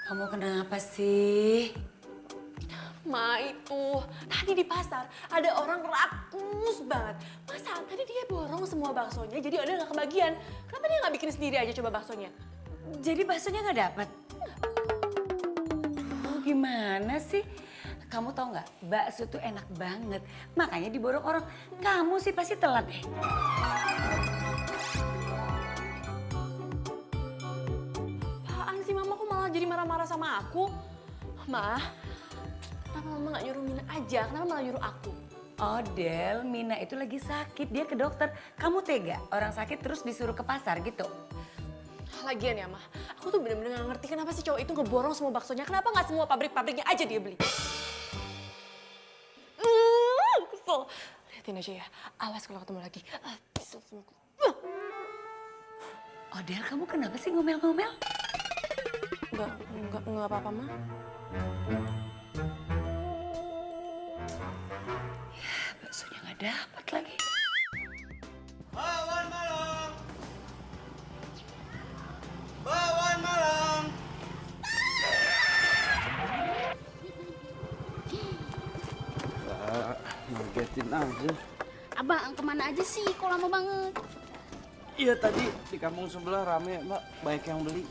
Kamu kenapa sih? Ma itu, tadi di pasar ada orang rakus banget. Masa tadi dia borong semua baksonya jadi ada nggak kebagian. Kenapa dia nggak bikin sendiri aja coba baksonya? Jadi baksonya nggak dapet? Oh gimana sih? Kamu tau nggak, bakso tuh enak banget. Makanya diborong orang. Kamu sih pasti telat deh. Apaan sih mama kok malah jadi marah-marah sama aku? Ma, kenapa mama nggak nyuruh Mina aja? Kenapa malah nyuruh aku? Oh Del, Mina itu lagi sakit. Dia ke dokter. Kamu tega orang sakit terus disuruh ke pasar gitu? Lagian ya, Ma, aku tuh bener-bener gak ngerti kenapa sih cowok itu ngeborong semua baksonya. Kenapa gak semua pabrik-pabriknya aja dia beli? Kesel. Liatin aja ya, awas kalau ketemu lagi. Kesel sama aku. Oh Del, kamu kenapa sih ngomel-ngomel? Enggak apa-apa, Ma. Ya, baksonya nggak dapet lagi. Bawan Malang. Bawan Malang. Ngagetin aja. Abang kemana aja sih? Kok lama banget? Iya tadi di kampung sebelah rame mbak, banyak yang beli.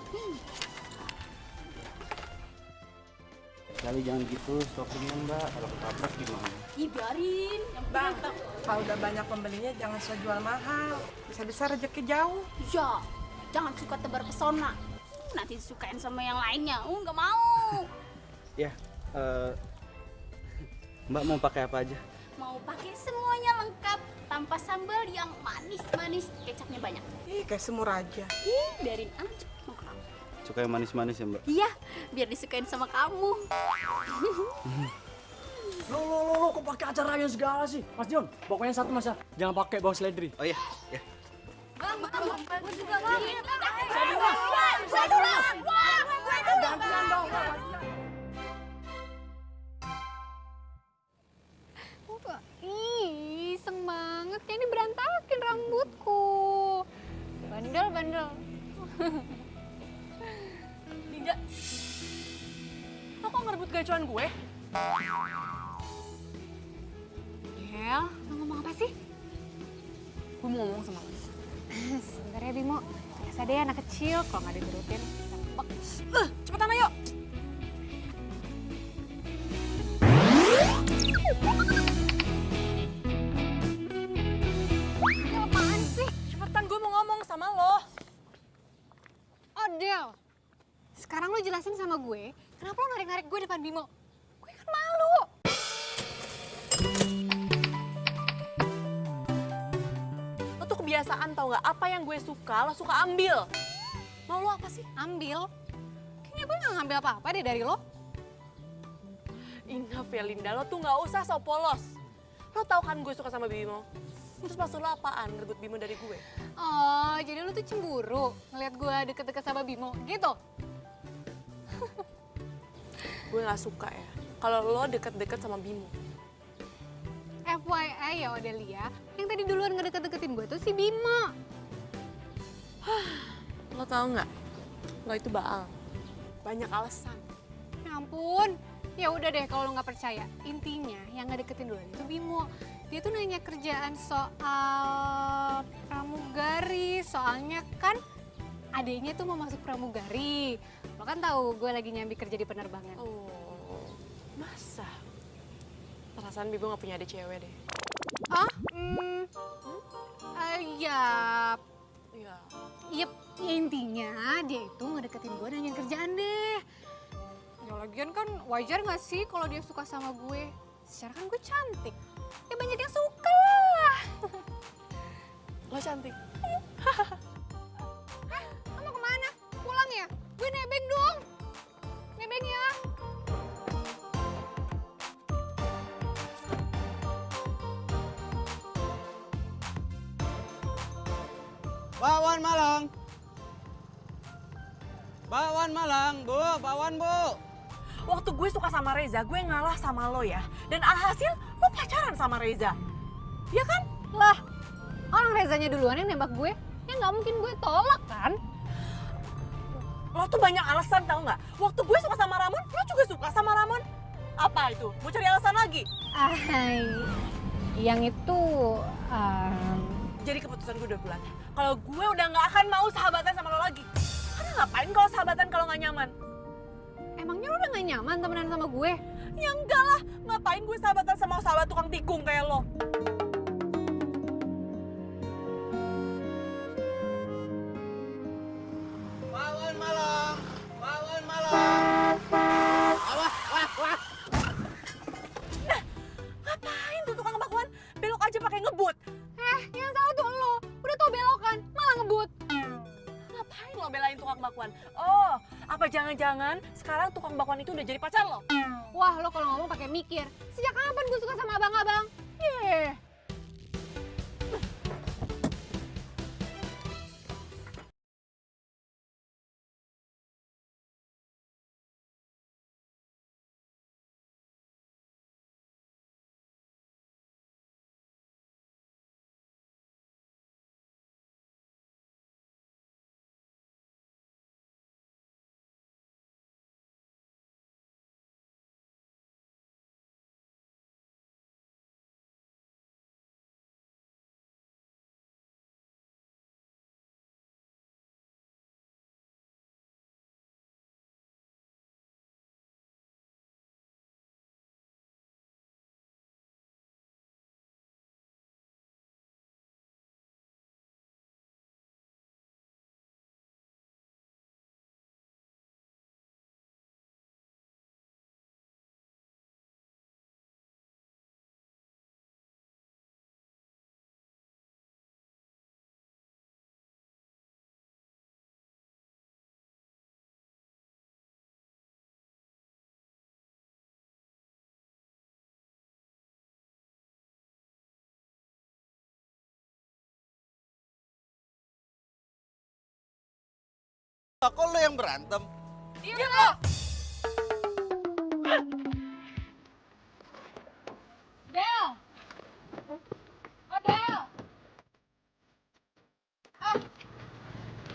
Kali jangan gitu stokingnya mbak, kalau ketabrak gimana? Ih biarin. Yang Bang, kalau udah banyak pembelinya jangan suka jual mahal. Bisa-bisa rezeki jauh. Ya, jangan suka tebar pesona. Nanti disukain sama yang lainnya. Nggak mau. Ya, mbak mau pakai apa aja? Mau pakai semuanya lengkap tanpa sambal yang manis-manis, kecapnya banyak. Ih, kayak semur aja. Biarin aja mau kamu. Suka yang manis-manis ya mbak? Iya, biar disukain sama kamu. Lo kok pakai acaranya segala sih? Mas Dion, pokoknya satu mas ya, jangan pakai bawa seledri. Oh iya, ya. Bang, gue juga mau. Saya duluan. Gantian dong. Ih, iseng banget. Kayak ini berantakin rambutku. Bandel. Dinda, lo kok ngerebut gacuan gue? Del, lo ngomong apa sih? Gue mau ngomong sama lo. Sebentar ya Bimo. Biasa deh anak kecil kalau nggak diturutin. Ngambek. Cepetan ayo. Del, apaan sih? Cepetan, gue mau ngomong sama lo. Oh Del, sekarang lo jelasin sama gue, kenapa lo narik-narik gue depan Bimo? Gue kan malu. Lo tuh kebiasaan tau gak? Apa yang gue suka, lo suka ambil. Mau lo apa sih? Ambil? Kayaknya gue nggak ngambil apa-apa deh dari lo. Enough ya Linda, lo tuh gak usah so polos. Lo tau kan gue suka sama Bimo? Terus maksud lo apaan ngerebut Bimo dari gue? Oh, jadi lo tuh cemburu ngeliat gue deket-deket sama Bimo, gitu? Gue gak suka ya, kalau lo deket-deket sama Bimo. FYI ya Odelia, yang tadi duluan ngedeket-deketin gue tuh si Bimo. Lo tau gak? Lo itu baal. Banyak alasan. Ya ampun, ya udah deh kalau lo nggak percaya. Intinya yang ngedeketin duluan itu Bimo. Dia tuh nanya kerjaan soal pramugari, soalnya kan adiknya tuh mau masuk pramugari. Lo kan tahu gue lagi nyambi kerja di penerbangan. Oh, masa? Perasaan Bimo gak punya adik cewek deh. Ah? Ya, Iya. yep, ya intinya dia itu ngedeketin gue nanya kerjaan deh. Ya lagian kan wajar gak sih kalau dia suka sama gue? Secara kan gue cantik, ya banyak yang suka. Lo cantik. Lo mau kemana? Pulang ya? Gue nebeng dong. Nebeng ya. Bawan Malang. Bawan Malang, Bu, bawan Bu. Waktu gue suka sama Reza, gue ngalah sama lo ya. Dan alhasil lo pacaran sama Reza. Ya kan? Lah, orang Rezanya duluan yang nembak gue. Ya nggak mungkin gue tolak kan? Lo tuh banyak alasan tau nggak? Waktu gue suka sama Ramon, lo juga suka sama Ramon. Apa itu? Mau cari alasan lagi? Yang itu, Jadi keputusan gue udah bulat. Kalau gue udah nggak akan mau sahabatan sama lo lagi. Karena ngapain kalau sahabatan kalau nggak nyaman? emangnya lo udah gak nyaman temenan sama gue? Ya enggak lah, ngapain gue sahabatan sama sahabat tukang tikung kayak lo? Wawan malam, wawan malam. Ngapain tuh tukang bakwan? Belok aja pakai ngebut. Yang salah tuh lo, udah tau belokan, malah ngebut. Ngapain lo belain tukang bakwan? Oh, apa jangan-jangan sekarang tukang bakwan itu udah jadi pacar lo? Wah, lo kalau ngomong pakai mikir. Sejak kapan gue suka sama abang-abang? Kok lo yang berantem? Diam lo! Del! Oh, Del!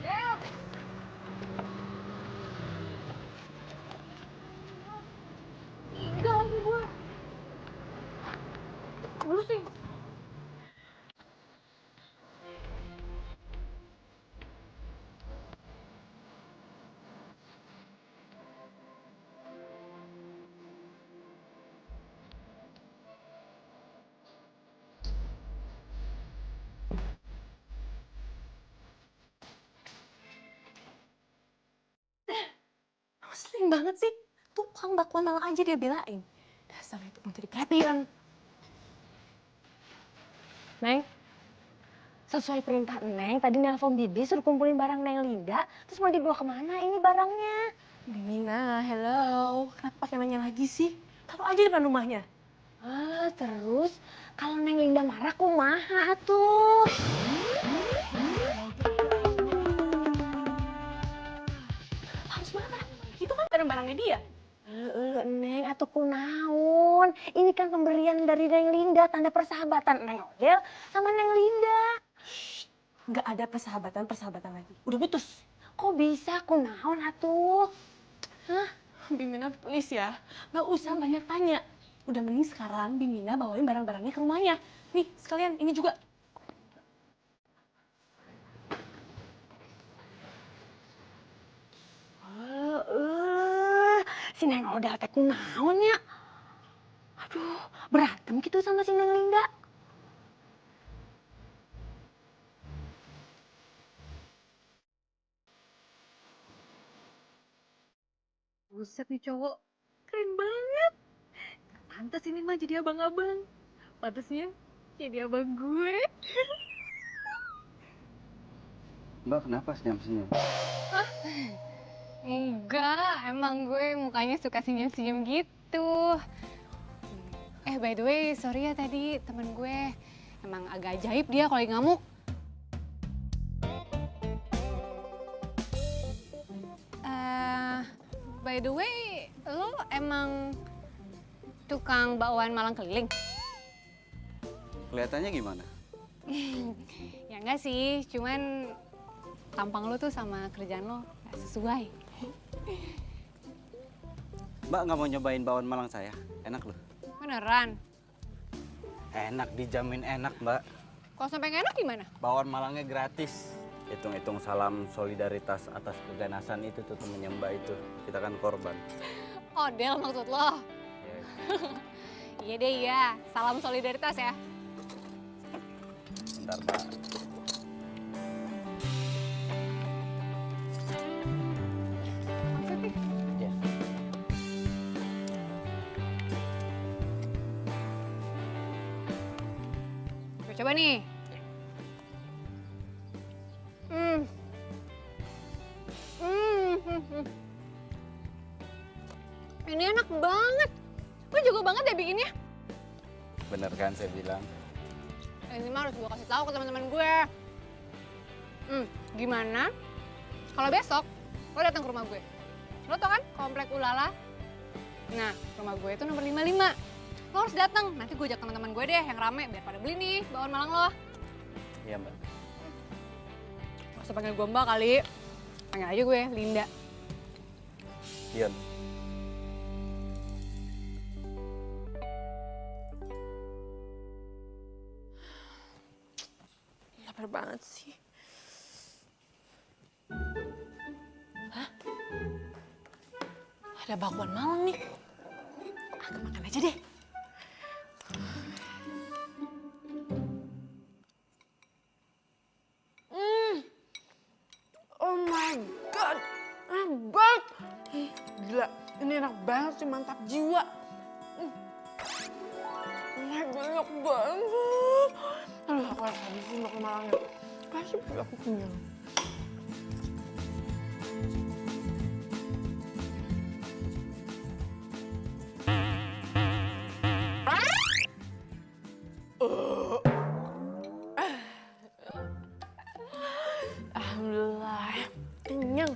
Del! Tinggal lagi gue. Berusin. Sering banget sih. Tukang bakwan malah aja dia belain. Dasar itu mau jadi perhatian. Neng, sesuai perintah Neng, tadi nelpon Bibi suruh kumpulin barang Neng Linda, terus mau dibawa kemana ini barangnya? Mina, hello. Kenapa pakai nanya lagi sih? Taruh aja depan rumahnya. Terus kalau Neng Linda marah, kumaha tuh? Harus marah. Itu kan barang-barangnya dia. Neng, atuh kunaon? Ini kan pemberian dari Neng Linda, tanda persahabatan Neng Odel sama Neng Linda. Nggak ada persahabatan lagi. Udah putus. Kok bisa kunaon atuh? Bimina please ya. Nggak usah banyak tanya. Udah mending sekarang Bimina bawain barang-barangnya ke rumahnya. Nih, sekalian ini juga. Si Neng Odel teh kunaon ya? Aduh, berantem gitu sama si Neng Linda. Buset nih cowok, keren banget. Pantes ini mah jadi abang-abang. Pantasnya jadi abang gue. Mbak kenapa senyum-senyum? Enggak, emang gue mukanya suka senyum-senyum gitu. By the way, sorry ya tadi temen gue emang agak ajaib dia kalau lagi ngamuk. By the way, lo emang tukang bakwan Malang keliling? Kelihatannya gimana? Ya enggak sih, cuman tampang lo tuh sama kerjaan lo gak sesuai. Mbak nggak mau nyobain bakwan Malang saya? Enak loh. Beneran? Enak, dijamin enak, Mbak. Kalau sampai nggak enak gimana? Bakwan Malangnya gratis. Hitung-hitung salam solidaritas atas keganasan itu tuh temennya Mbak itu. Kita kan korban. Odel maksud lo? Ya. Iya deh iya, salam solidaritas ya. Bentar, Mbak. Maksudnya? Ya. Gue coba nih. Hmm. Ini enak banget. Gue juga banget ya bikinnya. Bener kan saya bilang? Ini mah harus gue kasih tahu ke teman-teman gue. Gimana? Kalau besok lo datang ke rumah gue. Lo tau kan komplek Ulala? Nah, rumah gue itu nomor 55. Lo harus datang. Nanti gue ajak teman-teman gue deh yang rame biar pada beli nih bakwan Malang lo. Iya, Mbak. Gak usah panggil gue Mbak kali. Panggil aja gue Linda. Ian. Lapar banget sih. Hah? Ada bakwan Malang nih. Aku makan aja deh. Oh my god, enak banget. Gila, ini enak banget sih, mantap jiwa. Enak banget. Aduh, aku harus habisin bakwan Malangnya. Pasti aku kenyang. Alhamdulillah, kenyang.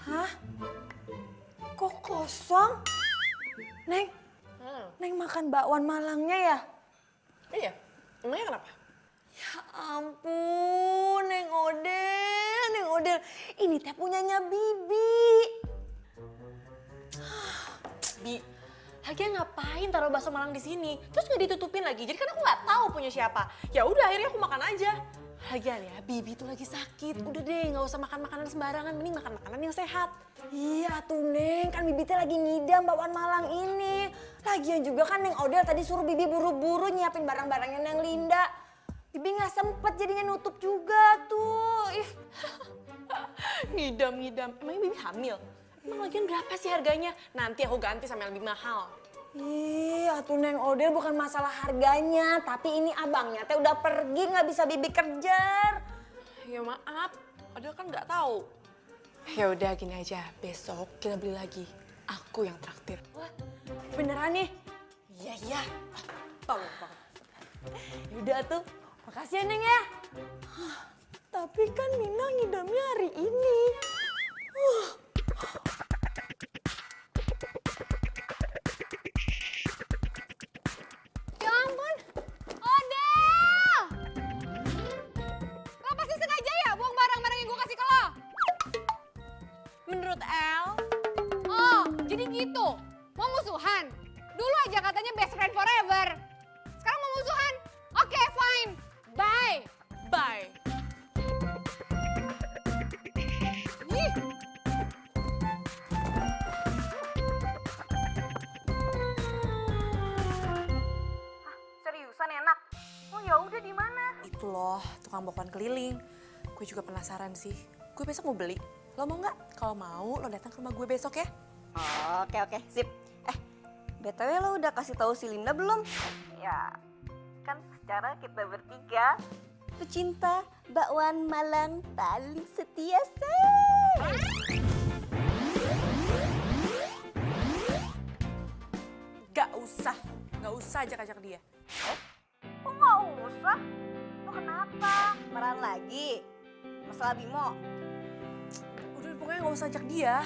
Hah? Kok kosong? Neng, Neng makan bakwan Malangnya ya? Iya, emangnya kenapa? Ya ampun, Neng Odel. Ini teh punyanya Bibi. Bi, lagian ngapain taruh bakso Malang di sini? Terus nggak ditutupin lagi. Jadi kan aku nggak tahu punya siapa. Ya udah, akhirnya aku makan aja. Lagian ya, Bibi tuh lagi sakit. Udah deh, nggak usah makan makanan sembarangan. Mending makan makanan yang sehat. Iya tuh Neng, kan Bibi teh lagi ngidam bakwan Malang ini. Lagian juga kan Neng Odel tadi suruh Bibi buru-buru nyiapin barang-barangnya Neng Linda. Bibi nggak sempet jadinya nutup juga tuh. Ih. Ngidam. Emangnya Bibi hamil? Emang lagian berapa sih harganya? Nanti aku ganti sama yang lebih mahal. Ih, atuh Neng Odel bukan masalah harganya, tapi ini abangnya teh udah pergi nggak bisa Bibi kejar. Ya maaf, Odel kan nggak tahu. Ya udah gini aja, besok kita beli lagi. Aku yang traktir. Wah, beneran nih? Iya. Tolong. Yaudah tuh, makasih ya Neng ya. Tapi kan Mina ngidamnya hari ini. Ya ampun, Odel! Lo pasti sengaja ya buang barang-barang yang gue kasih ke lo? Menurut El, Oh, jadi gitu? Mau musuhan? Dulu aja katanya best friend forever. Sekarang mau musuhan? Oke, fine. Bye. bye. Ih. Seriusan enak? Oh ya udah di mana? Itu loh, tukang bakwan keliling. Gue juga penasaran sih. Gue besok mau beli. Lo mau nggak? Kalau mau, lo datang ke rumah gue besok ya. Oke, sip. BTW lo udah kasih tahu si Linda belum? Ya, kan secara kita bertiga pecinta bakwan Malang paling setia Gak usah ajak-ajak dia. Kok nggak usah? Lo kenapa? Marahan lagi? Masalah Bimo? Udah pokoknya gak usah ajak dia.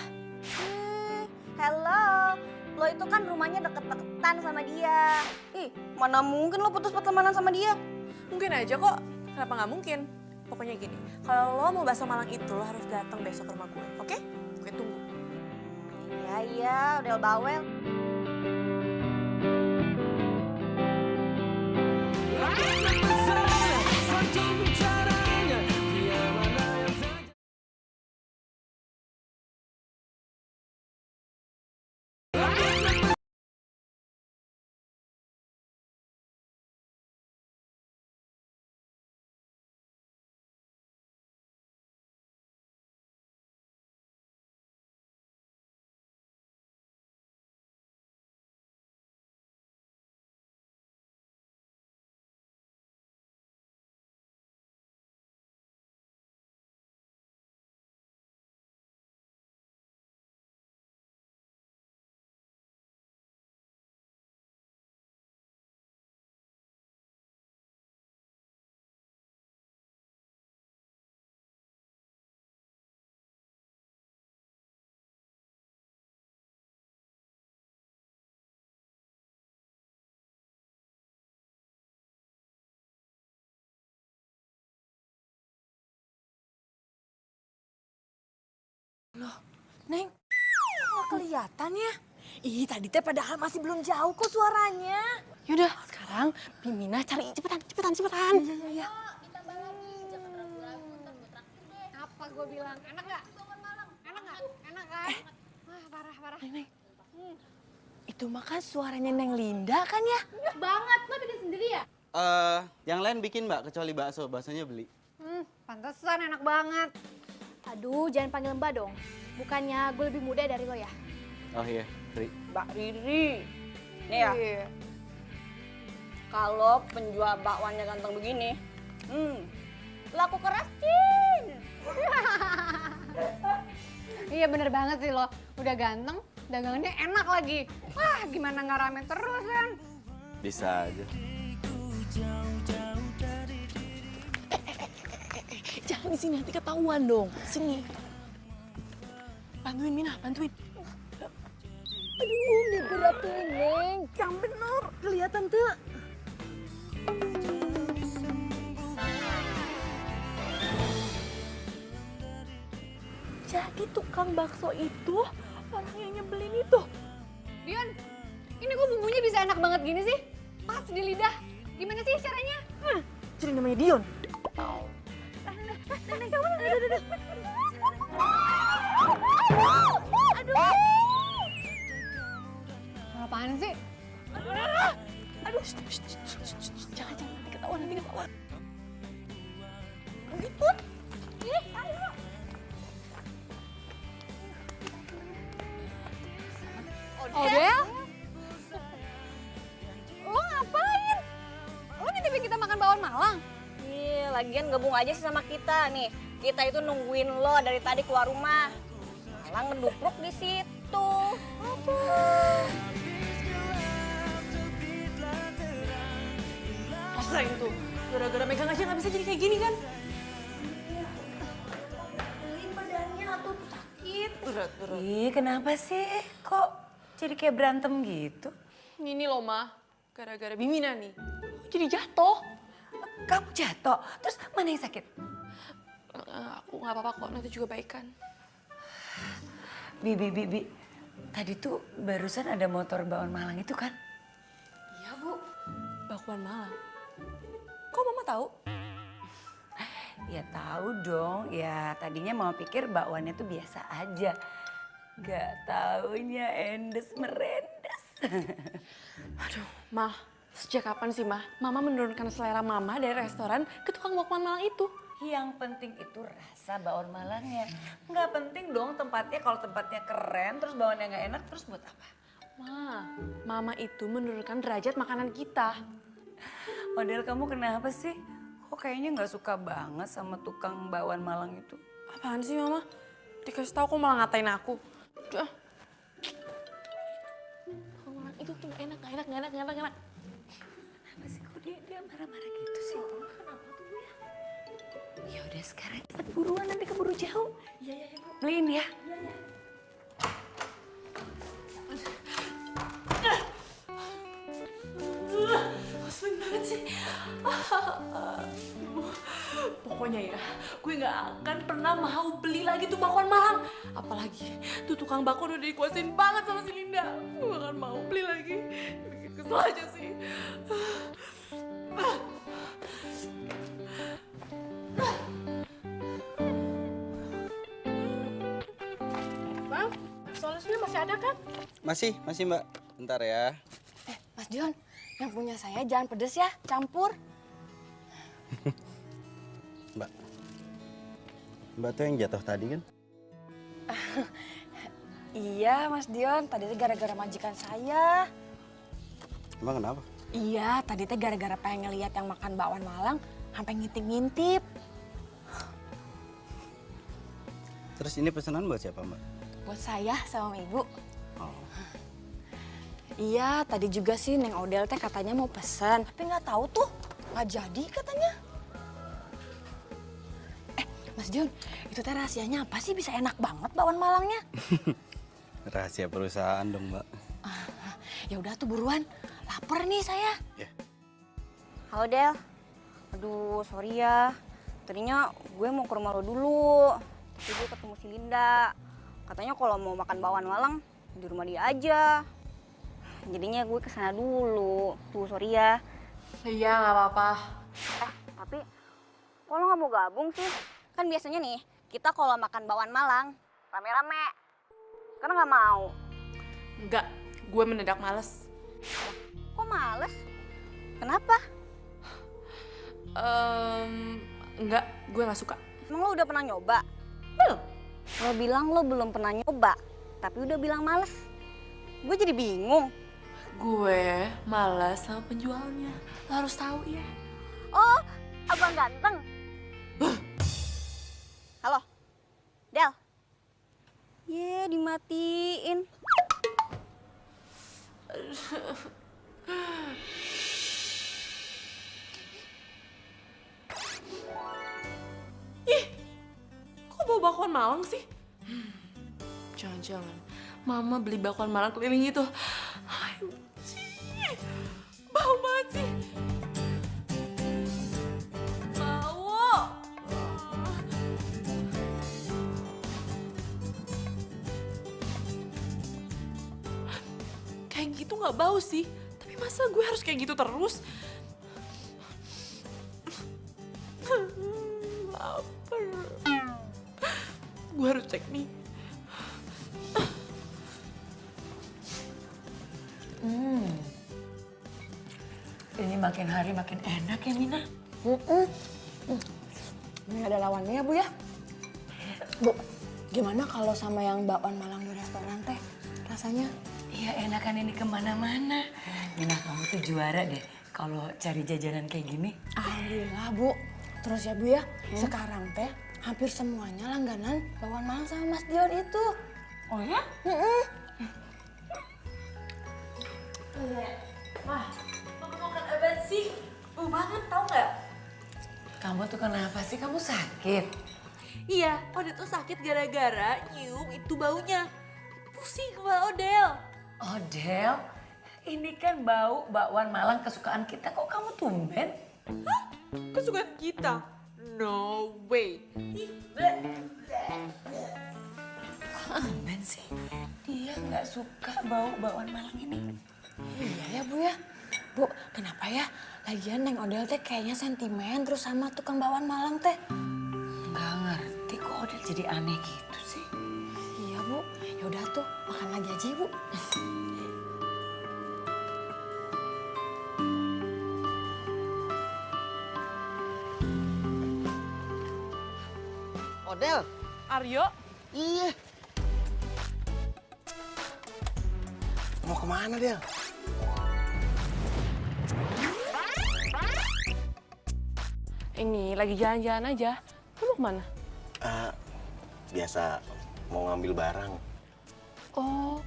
Hello, Lo itu kan rumahnya deket-deketan sama dia. Ih, mana mungkin lo putus pertemanan sama dia? Mungkin aja kok. Kenapa nggak mungkin? Pokoknya gini, kalau lo mau bakso Malang itu lo harus datang besok ke rumah gue, oke? Gue tunggu. Iya, udah bawel. Neng, nggak kelihatan ya? Ih, tadi teh padahal masih belum jauh kok suaranya. Yaudah, sekarang Bimina cari cepetan. Iya. Apa gue bilang? Enak nggak? Enak nggak? Enak kan? Wah, parah. Neng, itu mah kan suaranya Neng Linda kan ya? Banget, lo bikin sendiri ya? Yang lain bikin mbak, kecuali bakso. Baksonya beli. Pantesan enak banget. Aduh, jangan panggil Mbak dong. Bukannya gue lebih muda dari lo ya? Oh iya, Ri. Mbak Riri. Nih ya, Iya. kalau penjual bakwannya ganteng begini, laku keras, Cin. Iya bener banget sih lo. Udah ganteng, dagangannya enak lagi. Wah, gimana nggak rame terus kan? Bisa aja. Jangan di sini, nanti ketahuan dong. Sini. Bantuin Mina, bantuin. Aduh, ini berat tuh, Neng. Yang bener, kelihatan tuh. Jadi tukang bakso itu orang yang nyebelin itu. Dion, ini kok bumbunya bisa enak banget gini sih? Pas di lidah. Gimana sih caranya? Jadi namanya Dion. Apaan sih? Aduh, jangan nanti ketahuan. Odel? Lo ngapain? Lo nitipin kita makan bakwan Malang? Iya, lagian gabung aja sih sama kita nih. Kita itu nungguin lo dari tadi keluar rumah. Malah ngedupruk di situ. Rasain tuh, gara-gara megang aja nggak bisa jadi kayak gini kan? Berat. Ih, kenapa sih? Kok jadi kayak berantem gitu? Ini loh, Ma. Gara-gara Bimina nih. Jadi jatuh. Kamu jatuh, terus mana yang sakit? Aku nggak apa-apa kok, nanti juga baikan. Bi. Tadi tuh barusan ada motor bakwan Malang itu kan? Iya, Bu. Bakwan Malang. Kok Mama tahu? Ya tahu dong, ya tadinya mau pikir bakwannya tuh biasa aja. Gak taunya endes merendes. Aduh, Ma. Sejak kapan sih, Ma? Mama menurunkan selera Mama dari restoran ke tukang bakwan Malang itu. Yang penting itu rasa bakwan Malangnya. Nggak penting dong tempatnya, kalau tempatnya keren terus bakwannya nggak enak terus buat apa? Mama itu menurunkan derajat makanan kita. Model kamu kenapa sih? Kok kayaknya nggak suka banget sama tukang bakwan Malang itu? Apaan sih, Mama? Dikasih tahu kok malah ngatain aku. Udah. Bakwan Malang itu tuh nggak enak. Kenapa sih kok dia marah-marah gitu sih? Kenapa tuh ya? Ya udah sekarang cepet buruan nanti keburu jauh. Iya Bu. Beliin ya. sih? Pokoknya ya, gue nggak akan pernah mau beli lagi tuh bakwan Malang. Apalagi tuh tukang bakwan udah dikuasain banget sama si Linda. Gue gak akan mau beli lagi. Bikin kesel aja sih. Bang, solusinya masih ada kan? Masih Mbak. Bentar ya. Mas Dion, yang punya saya jangan pedes ya, campur. Mbak tuh yang jatuh tadi kan? Iya Mas Dion, tadi teh gara-gara majikan saya. Emang kenapa? Iya, tadi teh gara-gara pengen ngeliat yang makan bakwan Malang, sampai ngintip-ngintip. Terus ini pesanan buat siapa Mbak? Buat saya sama Ibu. Oh. Iya, tadi juga sih Neng Odel teh katanya mau pesan, tapi nggak tahu tuh, nggak jadi katanya. Mas Dion, itu teh rahasianya apa sih bisa enak banget bakwan Malangnya? Rahasia perusahaan dong Mbak. Ya udah tuh buruan, lapar nih saya. Ya. Halo Del, aduh sorry ya, tadinya gue mau ke rumah lo dulu, tapi gue ketemu si Linda. Katanya kalau mau makan bakwan Malang di rumah dia aja. Jadinya gue kesana dulu, tuh sorry ya. Iya, nggak apa-apa. Tapi kok lo nggak mau gabung sih? Kan biasanya nih, kita kalau makan bakwan Malang, rame-rame. Karena nggak mau. Enggak, gue mendadak males. Kok males? Kenapa? Enggak, gue nggak suka. Emang lo udah pernah nyoba? Belum. Lo bilang lo belum pernah nyoba, tapi udah bilang males. Gue jadi bingung. Gue malas sama penjualnya. Lo harus tahu ya. Oh, abang ganteng. Halo, Del. Ye, dimatiin. Kok bawa bakwan Malang sih? Jangan-jangan Mama beli bakwan Malang keliling itu. Ayo, bau banget sih. Bau. Kayak gitu nggak bau sih. Tapi masa gue harus kayak gitu terus? Lapar. Gue harus cek nih. Ini makin hari makin enak ya Mina. Ini ada lawannya ya, Bu ya. Bu, gimana kalau sama yang bakwan Malang di restoran teh? Rasanya? Iya enakan ini kemana-mana. Mina kamu tuh juara deh kalau cari jajanan kayak gini. Alhamdulillah, Bu. Terus ya, Bu ya, sekarang teh hampir semuanya langganan bakwan Malang sama Mas Dion itu. Oh ya? Makan apa sih? Bau banget tau nggak? Kamu tuh kenapa sih? Kamu sakit? Iya, Odel tuh sakit gara-gara nyium itu baunya. Pusing kepala Odel. Odel, ini kan bau bakwan Malang kesukaan kita. Kok kamu tumben? Hah? Kesukaan kita? No way. Tumben sih. Dia nggak suka bau bakwan Malang ini. Iya ya, Bu ya. Bu, kenapa ya? Lagian Neng Odel teh kayaknya sentimen terus sama tukang bakwan Malang teh. Nggak ngerti kok Odel jadi aneh gitu sih. Iya, Bu. Ya udah tuh, makan lagi aja, Bu. Odel, Aryo, iya. Mau kemana, Del? ini lagi jalan-jalan aja. Lu mau kemana? Biasa mau ngambil barang. Oh,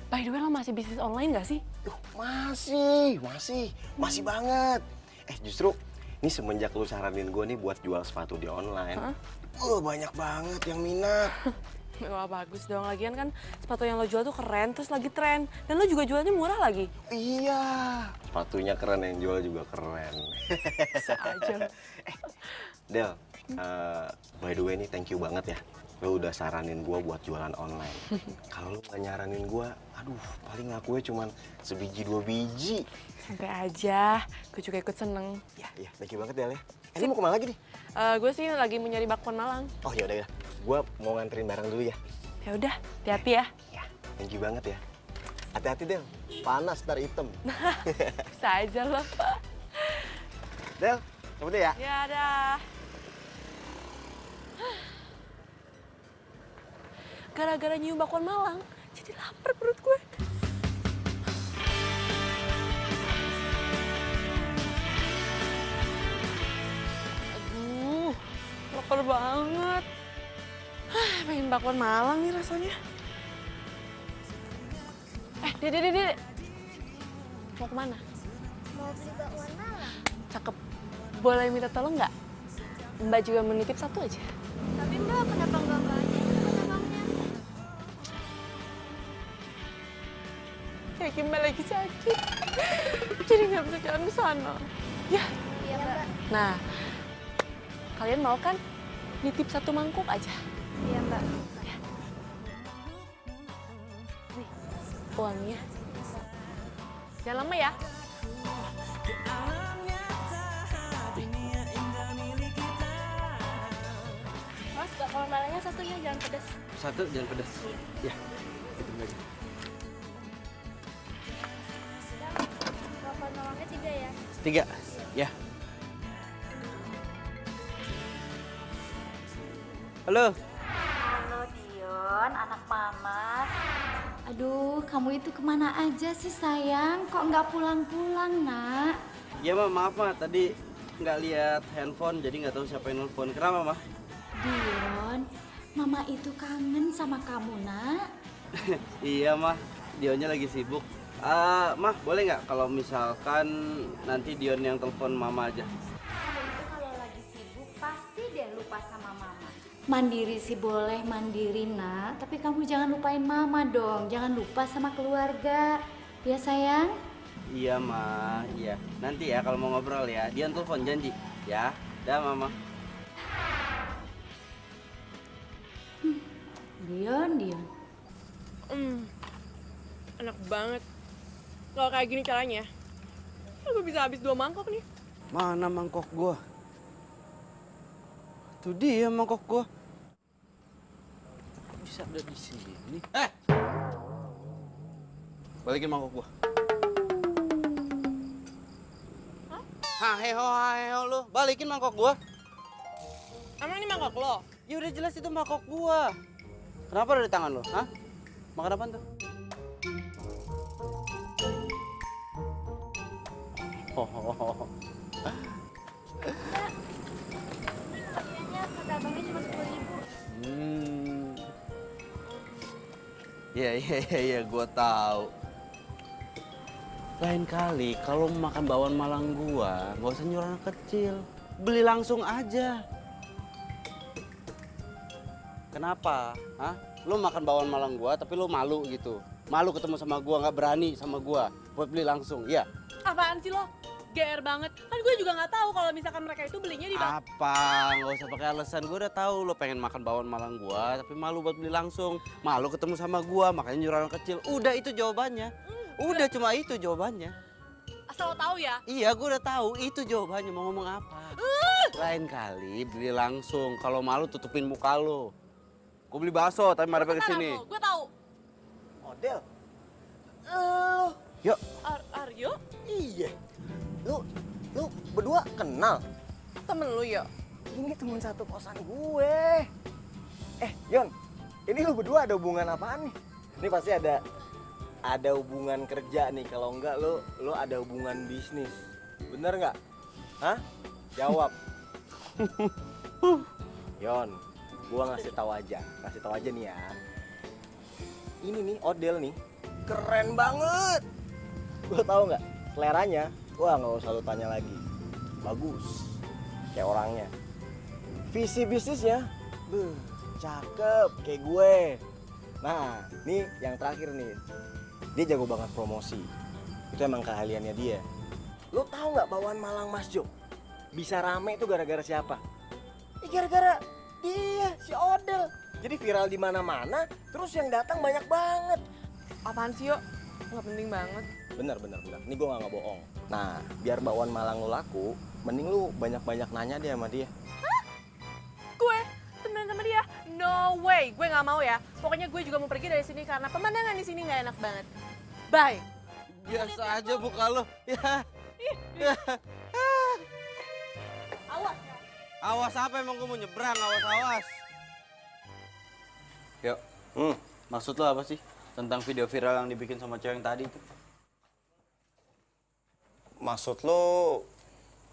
by the way lo masih bisnis online gak sih? Masih banget. Justru ini semenjak lu saranin gue nih buat jual sepatu di online. Banyak banget yang minat. Wah bagus dong, lagian kan sepatu yang lo jual tuh keren, terus lagi tren. Dan lo juga jualnya murah lagi. Iya, sepatunya keren, yang jual juga keren. Bisa aja lo. Del, by the way nih thank you banget ya. Lo udah saranin gue buat jualan online. Kalau lo gak nyaranin gue, aduh paling ngakunya cuman sebiji 2 biji. Santai aja, gue juga ikut seneng. Ya, thank you banget Del ya. Ini mau kemana lagi nih? Gue sih lagi mau nyari bakwan Malang. Oh yaudah, gue mau nganterin barang dulu ya. Ya udah, hati-hati ya. Ya, thank you banget ya. Hati-hati Del, panas ntar hitam. Bisa aja lo. Del, cabut deh ya. Ya dah. Gara-gara nyium bakwan Malang, jadi lapar perut gue. Aduh, lapar banget. Pengen bakwan Malang nih rasanya. Dek. Mau kemana? Mau beli bakwan Malang. Cakep. Boleh minta tolong nggak? Mbak juga menitip satu aja. Tapi Mbak, kenapa nggak banyak abangnya? Kayak Mbak lagi sakit. Jadi nggak bisa jalan ke sana. Ya. Iya Mbak. Nah, kalian mau kan nitip satu mangkuk aja? Iya Mbak. Nih, uangnya. Jangan lama ya. Mas, bakwan Malangnya satu ya, jangan pedas. Satu, jangan pedas. Ya, itu aja. Bakwan Malangnya 3 ya. 3, ya. Halo. Halo Dion, anak mama. Aduh, kamu itu kemana aja sih sayang? Kok nggak pulang-pulang, nak? Ya Ma, maaf Ma, tadi nggak lihat handphone jadi nggak tahu siapa yang nelfon. Kenapa Ma? Dion, mama itu kangen sama kamu, nak. Iya Ma, Dionnya lagi sibuk. Ma, boleh nggak kalau misalkan nanti Dion yang telepon Mama aja? Kamu itu kalau lagi sibuk pasti deh lupa sama mama. Mandiri sih boleh mandiri, nak. Tapi kamu jangan lupain mama dong. Jangan lupa sama keluarga. Ya sayang? Iya Ma, iya. Nanti ya kalau mau ngobrol ya, Dion telepon janji. Ya, dah Mama. Dion. Enak banget. Kalau kayak gini caranya, gue bisa habis 2 mangkok nih. Mana mangkok gua? Tuh dia mangkok gua. Bisa ada di sini. Balikin mangkok gua. Haheho lu, balikin mangkok gua. Emang ini mangkok lo? Ya udah jelas itu mangkok gua. Kenapa ada di tangan lo? Hah? Makan apaan tuh? Kayaknya kata abangnya cuma 10.000. Iya, gua tahu. Lain kali kalau mau makan bakwan Malang gua, nggak usah nyuruh anak kecil. Beli langsung aja. Kenapa? Hah? Lu makan bakwan Malang gua tapi lu malu gitu. Malu ketemu sama gua, nggak berani sama gua buat beli langsung. Iya. Apaan sih lo? GR banget. Kan gue juga nggak tahu kalau misalkan mereka itu belinya di Apa? Nggak usah pakai alasan. Gue udah tahu lo pengen makan bakwan Malang gua, tapi malu buat beli langsung. Malu ketemu sama gua, makanya nyuruh anak kecil. Udah itu jawabannya. Udah cuma itu jawabannya. asal lo tahu ya. Iya, gue udah tahu. Itu jawabannya. Mau ngomong apa? Lain kali beli langsung. Kalau malu tutupin muka lo. Gue beli bakso, tapi marah ke sini. Gue tahu. Model. Yuk. Aryo? Iya. Lu berdua kenal? Temen lu ya? Ini teman satu kosan gue. Yon, ini lu berdua ada hubungan apaan nih? Ini pasti ada hubungan kerja nih. Kalau enggak lu ada hubungan bisnis. Bener nggak? Hah? Jawab. Yon, gua ngasih tahu aja nih ya. Ini nih Odel nih, keren banget. Lu tahu nggak? Seleranya, wah nggak usah lu tanya lagi. Bagus, kayak orangnya. Visi bisnisnya, cakep kayak gue. Nah, nih yang terakhir nih. Dia jago banget promosi. Itu emang keahliannya dia. Lo tahu nggak bawaan Malang Mas Jo? Bisa rame itu gara-gara siapa? Gara-gara dia, si Odel. Jadi viral di mana-mana, terus yang datang banyak banget. Apaan sih, Yo? Nggak penting banget. Bener. Ini gue nggak bohong. Nah, biar bawaan Malang lo laku, mending lu banyak-banyak nanya deh sama dia. Gue temenan sama dia? No way, gue nggak mau ya. Pokoknya gue juga mau pergi dari sini karena pemandangan di sini nggak enak banget. Bye. Biasa aja muka lo. Ya. Awas. Awas apa emang gue mau nyebrang, awas. Yuk, maksud lo apa sih tentang video viral yang dibikin sama cewek yang tadi itu? Maksud lo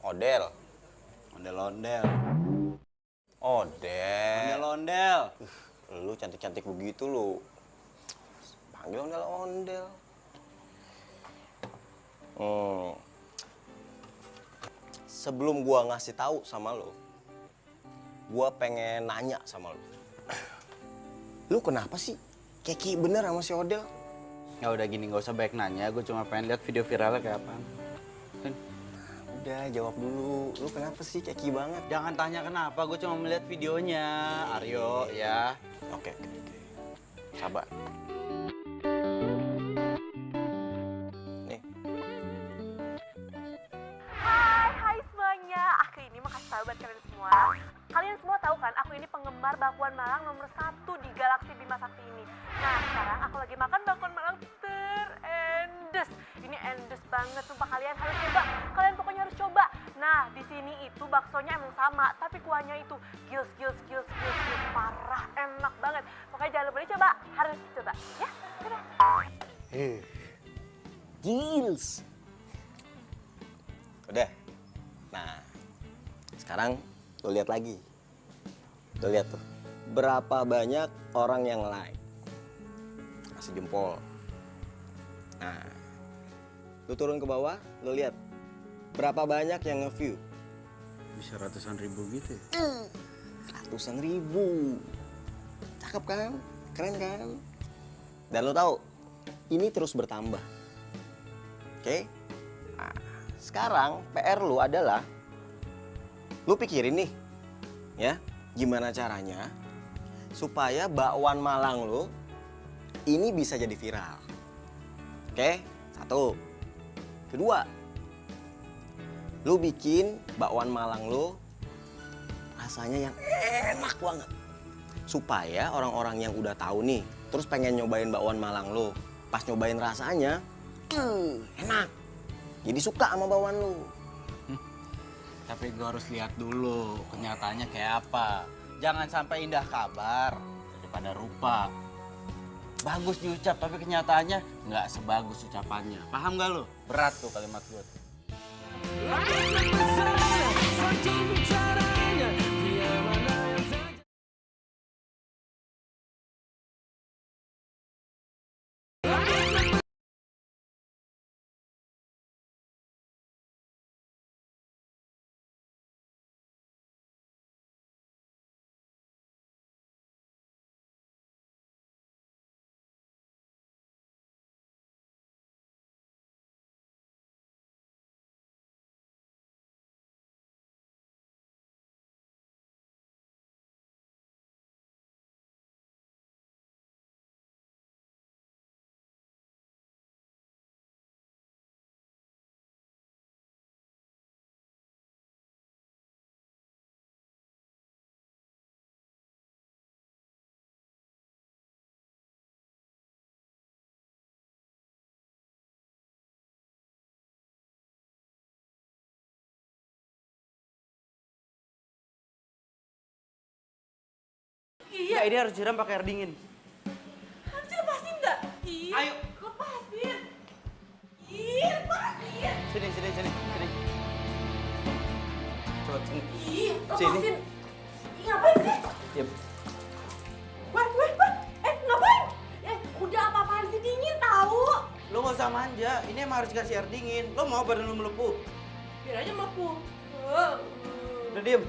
Odel? Ondel-ondel. Odel. Ondel-ondel. Lu cantik-cantik begitu lu. Panggil ondel-ondel. Sebelum gua ngasih tahu sama lo, gua pengen nanya sama lo. Lu kenapa sih keki bener sama si Odel? Ya udah gini, gak usah banyak nanya. Gue cuma pengen lihat video viralnya kayak apa. Udah jawab dulu. Lu kenapa sih keki banget? Jangan tanya kenapa, gue cuma melihat videonya. Aryo, ya. Oke. Sabar. Nih. Hai semuanya. Aku ini makasih sahabat kalian semua. Kalian semua tahu kan, aku ini penggemar bakwan Malang nomor 1 di Galaksi Bima Sakti ini. Nah, sekarang aku lagi makan bakwan Malang terendes. Ini endes banget, sumpah kalian harus coba. Kalian pokoknya harus coba. Nah, di sini itu baksonya emang sama, tapi kuahnya itu gils. Parah, enak banget. Pokoknya jangan lupa dicoba, harus dicoba. Ya, dadah. Gils. Udah. Nah, sekarang lo lihat lagi. Lo lihat tuh. Berapa banyak orang yang like. Kasih jempol. Nah, lo turun ke bawah, lo lihat. Berapa banyak yang nge-view? Bisa ratusan ribu gitu ya? Ratusan ribu. Cakep kan? Keren kan? Dan lo tahu, ini terus bertambah. Oke? Nah, sekarang PR lo adalah, lo pikirin nih, ya, gimana caranya supaya bakwan Malang lo ini bisa jadi viral. Oke? 1. Kedua, lo bikin bakwan Malang lo rasanya yang enak banget. Supaya orang-orang yang udah tahu nih, terus pengen nyobain bakwan Malang lo. Pas nyobain rasanya, enak. Jadi suka sama bakwan lo. Tapi gue harus lihat dulu kenyataannya kayak apa. Jangan sampai indah kabar daripada rupa. Bagus diucap tapi kenyataannya nggak sebagus ucapannya. Paham gak lo? Berat tuh kalimat gue. Iya. Ini harus siram pakai air dingin. Hamsi lepasin nggak? Iya. Ayo. Lepasin. Iya, lepasin. Sini. Coba sini. Iya, Sini. lepasin. Ih, ngapain sih? Yep. Wah. Ngapain? Udah apa-apaan sih, dingin tahu. Lo nggak usah manja. Ini emang harus dikasih air dingin. Lo mau badan lo melepuh? Biar aja melepuh. Udah diem.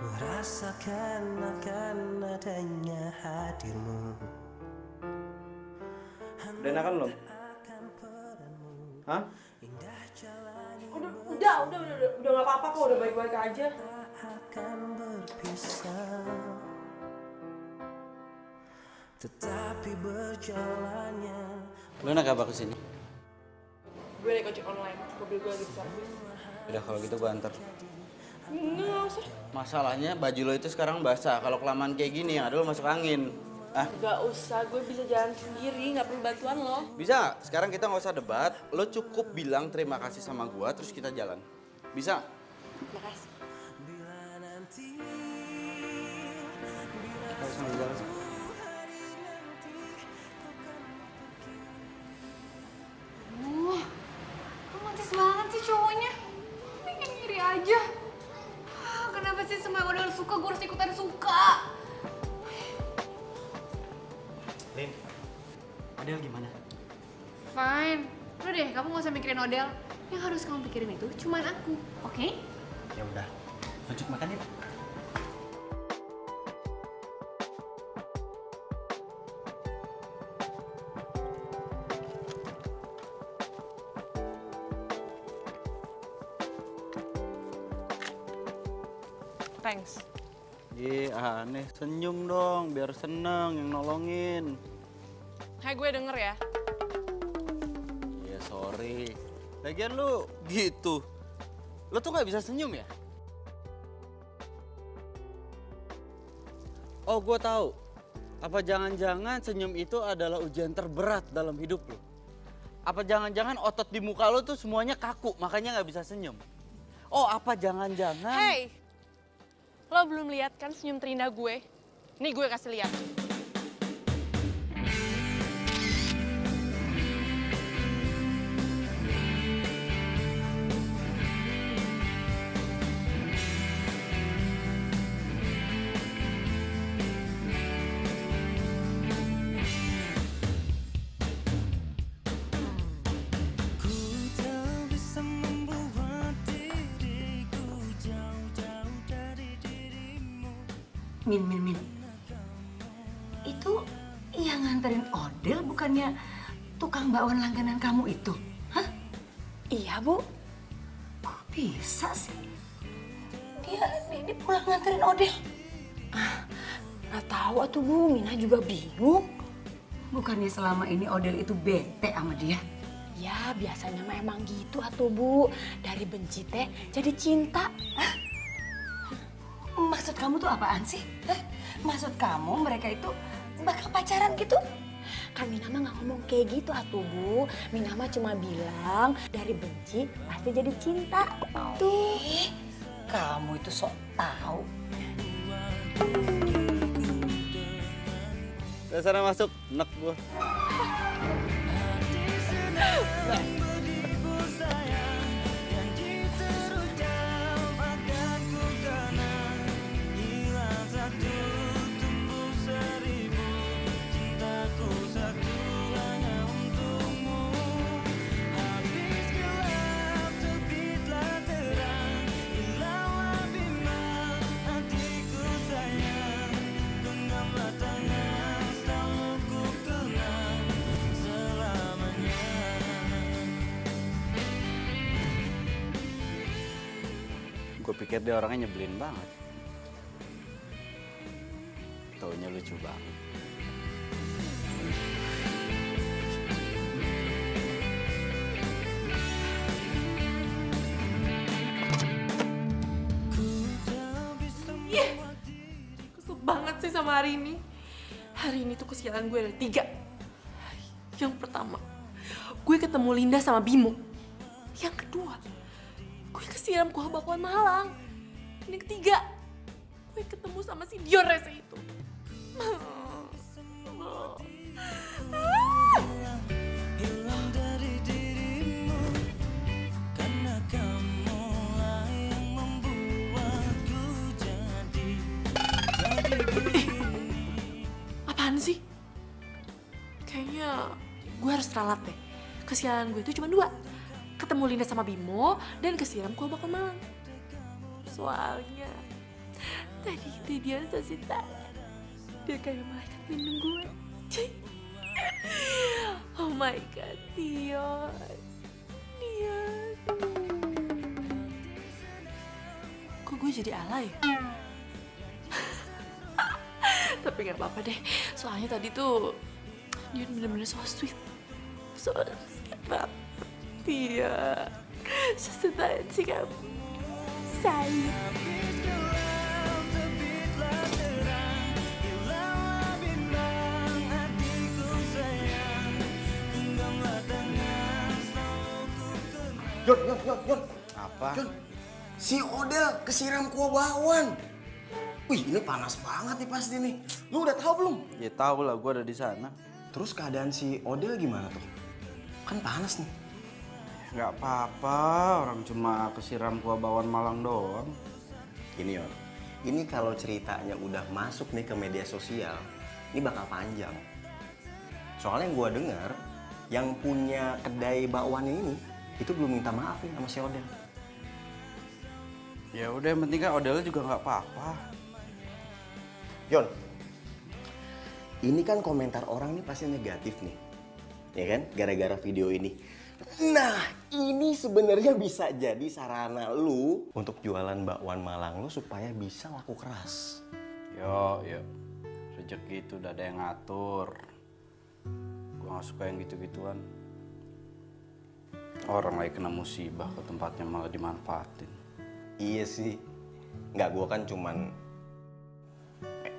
merasakan akan adanya hadirmu. Udah enakan belum? Hah? Udah nggak apa-apa kok, udah baik-baik aja. Akan berpisah, tetapi berjalannya. Lu naik apa kesini? Gue naik ojek online, mobil gue lagi di servis. Udah kalau gitu gua anter. Nggak usah. Masalahnya baju lo itu sekarang basah. Kalau kelamaan kayak gini yang ada lo masuk angin. Ah, Gak usah, gue bisa jalan sendiri, nggak perlu bantuan lo. bisa? Sekarang kita nggak usah debat. Lo cukup bilang terima kasih sama gua terus kita jalan. Bisa? Makasih. Kita sambil jalan. Romantis banget sih cowoknya. Pengen ngiri aja. Kenapa sih semua yang udah suka gue harus ikutan suka? Lin, Adel gimana? Fine. Udah deh, kamu gak usah mikirin Odell. Yang harus kamu pikirin itu cuman aku, oke? Ya udah, lanjut makan yuk. Thanks. Aneh. Senyum dong, biar seneng yang nolongin. Hai, gue denger ya. Ya sorry. Lagian lu gitu. Lu tuh nggak bisa senyum ya? Oh, gue tahu. Apa jangan-jangan senyum itu adalah ujian terberat dalam hidup lu? Apa jangan-jangan otot di muka lu tuh semuanya kaku, makanya nggak bisa senyum? Oh, apa jangan-jangan? Hey, lo belum lihat kan senyum terindah gue? Nih gue kasih lihat. Ku tak bisa membuat diriku jauh-jauh dari dirimu. Min. Itu yang nganterin Odell bukannya tukang bakwan langganan kamu itu? Hah? Iya, Bu. Kok bisa sih? Dia pulang nganterin Odell. Gak tahu atuh, Bu. Mina juga bingung. Bukannya selama ini Odell itu bete sama dia? Ya, biasanya mah emang gitu atuh, Bu. Dari benci teh jadi cinta. Maksud kamu tuh apaan sih? Hah? Maksud kamu mereka itu bakal pacaran gitu? Kan Mina mah gak ngomong kayak gitu atuh, Bu. Mina mah cuma bilang dari benci pasti jadi cinta. Tuh. Kamu itu sok tahu. Udah sana masuk, enak gua. Gue pikir dia orangnya nyebelin banget. Taunya lucu banget. Kesel banget sih sama hari ini. Hari ini tuh kesialan gue ada 3. Yang pertama, gue ketemu Linda sama Bimo. Yang kedua, gue kesiram kuah bakwan Malang. Dan yang ketiga, gue ketemu sama si Dion rese itu. Hilang dari dirimu, karena kamulah yang membuatku jadi begini. Apaan sih? Kayaknya gue harus ralat deh. Kesialan gue itu cuma 2. Ketemu Linda sama Bimo dan kesiram kuah bakwan Malang. Soalnya Tadi itu dia kasih tangan. Dia kayak banyak minum gue. Oh my God, Dion. Dion. Kok gue jadi alay? Tapi gak apa-apa deh. Soalnya tadi tuh Dion bener-bener so sweet. So sweet banget. Dion. Sesuatu sih kamu. Sayang. Yon. Apa? Yon, si Odel kesiram kuah bakwan. Wih, ini panas banget nih pasti nih. Lu udah tahu belum? Ya tahu lah, gue ada di sana. Terus keadaan si Odel gimana tuh? Kan panas nih. Nggak apa-apa, orang cuma kesiram kuah bakwan Malang doang. Gini Yon, ini kalau ceritanya udah masuk nih ke media sosial, ini bakal panjang. Soalnya gue dengar yang punya kedai bakwannya ini itu belum minta maaf nih sama si Odel. Ya udah, yang penting kan Odelnya juga nggak apa-apa. Yon, ini kan komentar orang nih pasti negatif nih, ya kan? Gara-gara video ini. Nah, ini sebenarnya bisa jadi sarana lu untuk jualan bakwan Malang lu supaya bisa laku keras. Yo, rezeki itu udah ada yang ngatur. Gue nggak suka yang gitu-gituan. Orang lagi kena musibah ke tempatnya malah dimanfaatin. Iya sih, nggak, gua kan cuman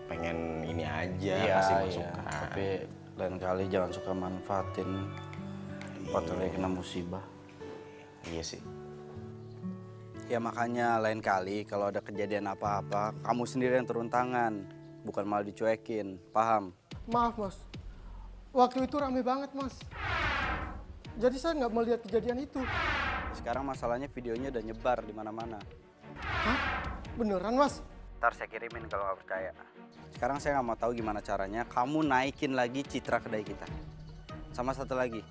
pengen ini aja, kasih masukan. Tapi lain kali jangan suka manfaatin tempat lagi kena musibah. Iya sih. Ya makanya lain kali kalau ada kejadian apa-apa, kamu sendiri yang turun tangan, bukan malah dicuekin, paham? Maaf mas, waktu itu rame banget mas. Jadi saya nggak melihat kejadian itu. Sekarang masalahnya videonya udah nyebar di mana-mana. Hah? Beneran mas? Ntar saya kirimin kalau nggak percaya. Sekarang saya nggak mau tahu gimana caranya kamu naikin lagi citra kedai kita. Sama satu lagi,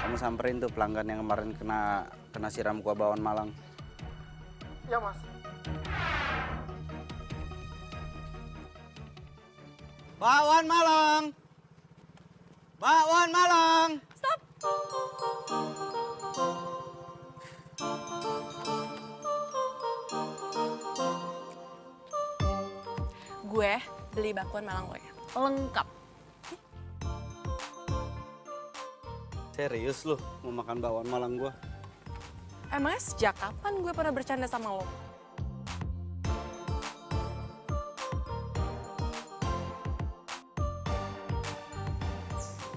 kamu samperin tuh pelanggan yang kemarin kena siram kuah bakwan Malang. Ya mas. Bakwan Malang! Bakwan Malang! Stop! Gue beli bakwan Malang lo ya, lengkap. Serius lu mau makan bakwan Malang gua? Emangnya sejak kapan gue pernah bercanda sama lo?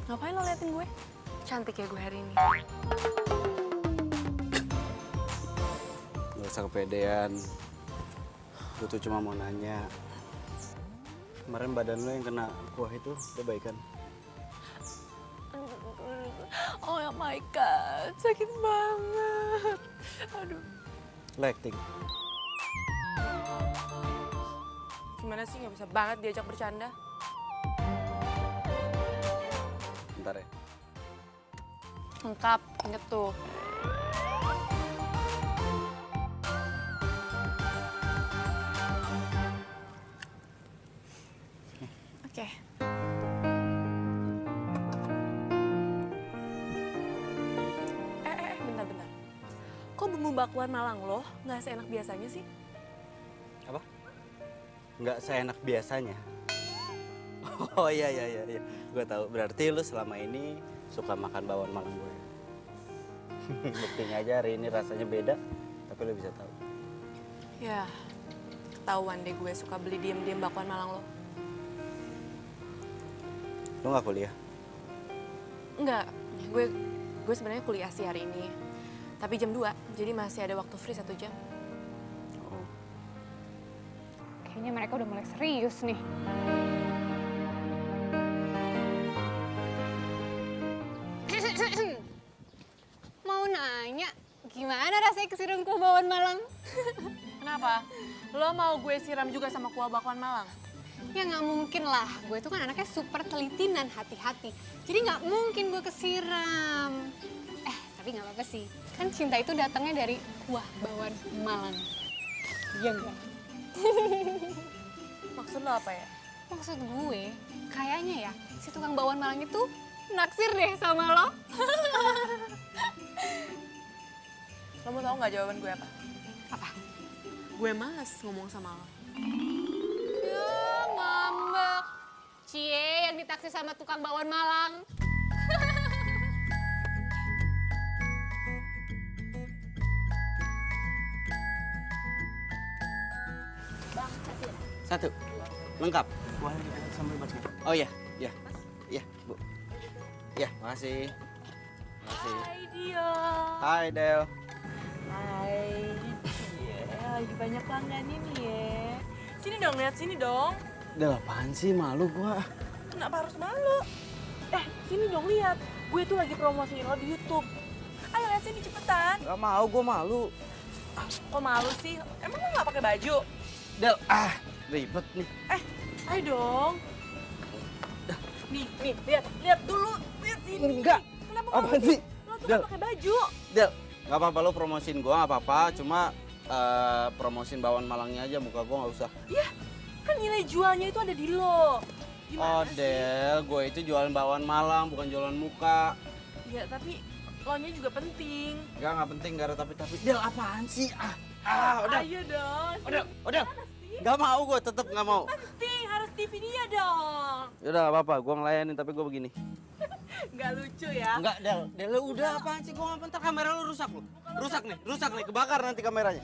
Ngapain lo liatin gue? Cantik ya gue hari ini. Gak usah kepedean. Gue tuh cuma mau nanya. Kemarin badan lo yang kena kuah itu udah baikan? Oh my God, sakit banget. Aduh. Lo acting? Gimana sih nggak bisa banget diajak bercanda? Bentar ya. Lengkap, inget tuh. Oke. Bentar. Kok bumbu bakwan Malang lo nggak seenak biasanya sih? Apa? Nggak seenak biasanya? Oh iya. Gue tahu. Berarti lu selama ini suka makan bakwan Malang gue. Buktinya aja hari ini rasanya beda, tapi lu bisa tahu. Ya, ketahuan deh gue suka beli diem-diem bakwan Malang lo. Lu nggak kuliah? Enggak, gue sebenarnya kuliah sih hari ini. Tapi jam 2, jadi masih ada waktu free 1 jam. Oh. Kayaknya mereka udah mulai serius nih. Mau nanya, gimana rasanya kesiram kuah bakwan Malang? Kenapa? Lo mau gue siram juga sama kuah bakwan Malang? Ya nggak mungkin lah, gue tuh kan anaknya super teliti dan hati-hati. Jadi nggak mungkin gue kesiram. Tapi nggak apa-apa sih, kan cinta itu datangnya dari kuah bakwan Malang. Iya nggak? Maksud lo apa ya? Maksud gue, kayaknya ya si tukang bakwan Malang itu naksir deh sama lo. Lo mau tau nggak jawaban gue apa? Apa? Gue males ngomong sama lo. Ya, ngambek. Cie yang ditaksir sama tukang bakwan Malang. Satu. Lengkap. Oh iya, iya. Iya, Bu. Iya, makasih. Makasih. Hai Dio. Hai, Del. Hai. Lagi banyak pelanggan ini ya. Sini dong, lihat sini dong. Del, apaan sih? Malu gua. Kenapa harus malu? Sini dong lihat. Gue tuh lagi promosiin lo di YouTube. Ayo lihat sini cepetan. Gak mau, gua malu. Kok malu sih? Emang lo nggak pakai baju? Del, ribet nih. Ayo dong. Nih, lihat dulu. Lihat sini. Enggak. Kenapa Apaan sih? Lo tuh Del. nggak pakai baju. Del, gak apa-apa lo promosiin gua, gak apa-apa. Cuma promosiin bakwan Malangnya aja, muka gua gak usah. Ya, kan nilai jualnya itu ada di lo. Oh, Gimana sih? Del, gue itu jualan bakwan Malang, bukan jualan muka. Ya, tapi lo-nya juga penting. Gak penting, gak ada tapi-tapi. Del, apaan sih? Udah. Ayo dong. Udah. Gak mau, gue tetep gak mau. Penting, harus TV dia dong. Yaudah, gak apa-apa. Gue ngelayanin, tapi gue begini. Nggak lucu ya? Enggak, Del, udah apaan sih? Gue ntar kamera lu rusak lu. Rusak nih, kebakar nanti kameranya.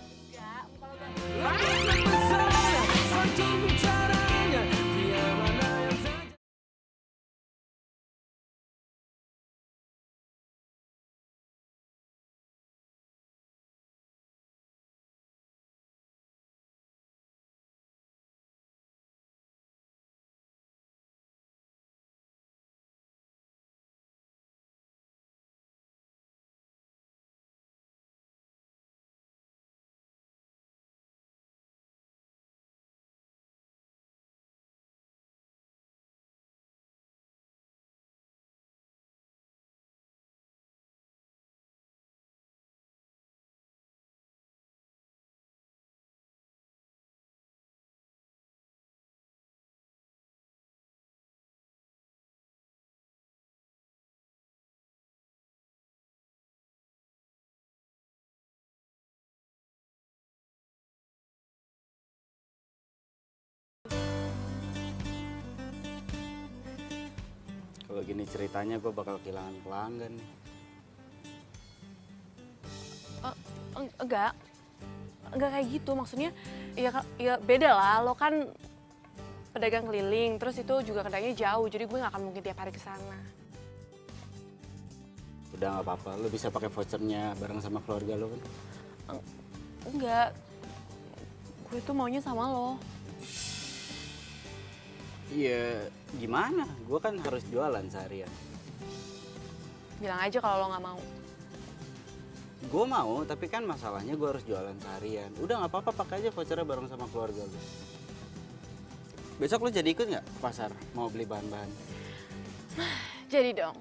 Kalau gini ceritanya gue bakal kehilangan pelanggan nih. Enggak kayak gitu. Maksudnya, ya beda lah. Lo kan pedagang keliling, terus itu juga kedainya jauh, jadi gue nggak akan mungkin tiap hari ke sana. Udah nggak apa-apa, lo bisa pakai vouchernya bareng sama keluarga lo kan? Enggak, gue tuh maunya sama lo. Iya, gimana? Gue kan harus jualan seharian. Bilang aja kalau lo nggak mau. Gue mau, tapi kan masalahnya gue harus jualan seharian. Udah nggak apa-apa, pakai aja vouchernya bareng sama keluarga lo. Besok lo jadi ikut nggak ke pasar mau beli bahan-bahan? Jadi dong.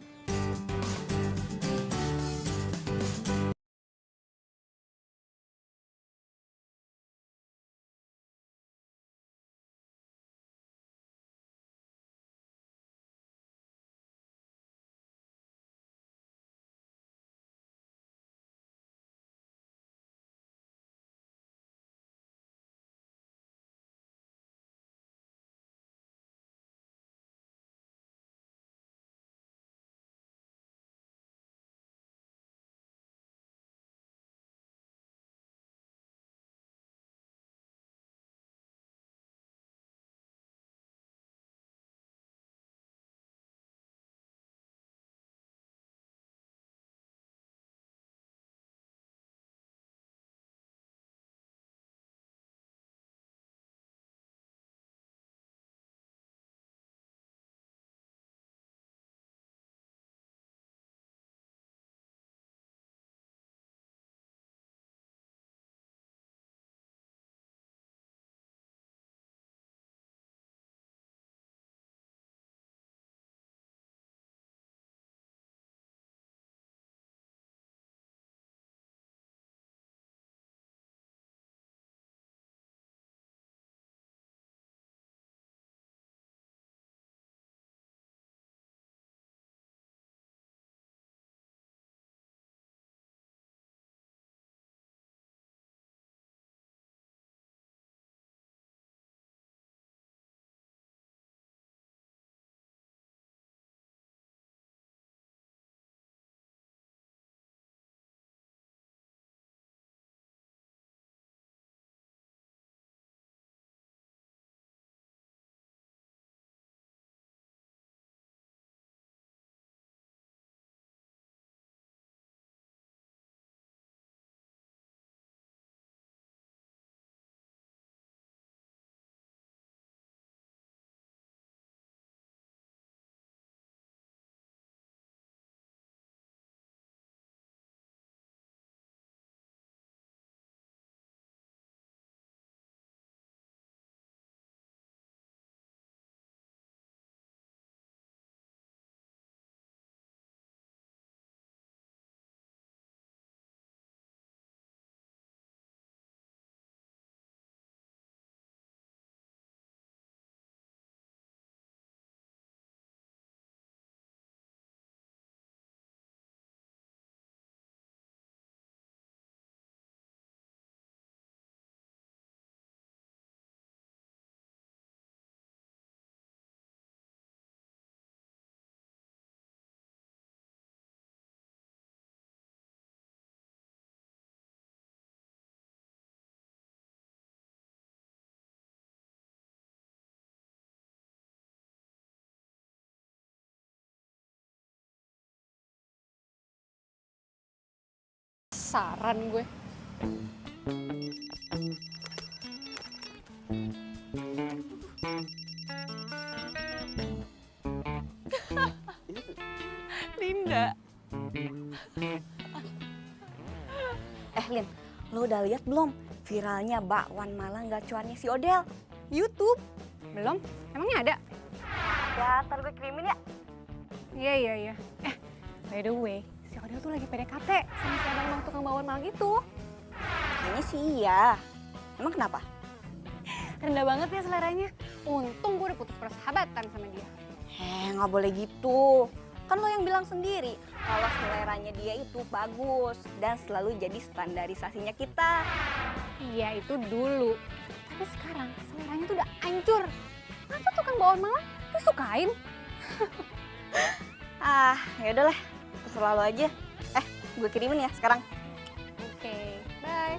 Penasaran gue. Linda. Lin, lo udah lihat belum viralnya bakwan Malang gacuannya si Odel? YouTube. Belum? Emangnya ada? Ya, ntar gue kirimin ya. Iya. By the way, si Odell tuh lagi PDKT sama si abang tukang bawang Malang itu. Kayaknya sih iya. Emang kenapa? Rendah banget ya seleranya. Untung gue udah putus persahabatan sama dia. Nggak boleh gitu. Kan lo yang bilang sendiri kalau seleranya dia itu bagus dan selalu jadi standarisasinya kita. Iya itu dulu. Tapi sekarang seleranya tuh udah hancur. Masa tukang bawang Malang disukain? Ya udahlah, terserah lo aja. Gue kirimin ya sekarang. Oke, bye.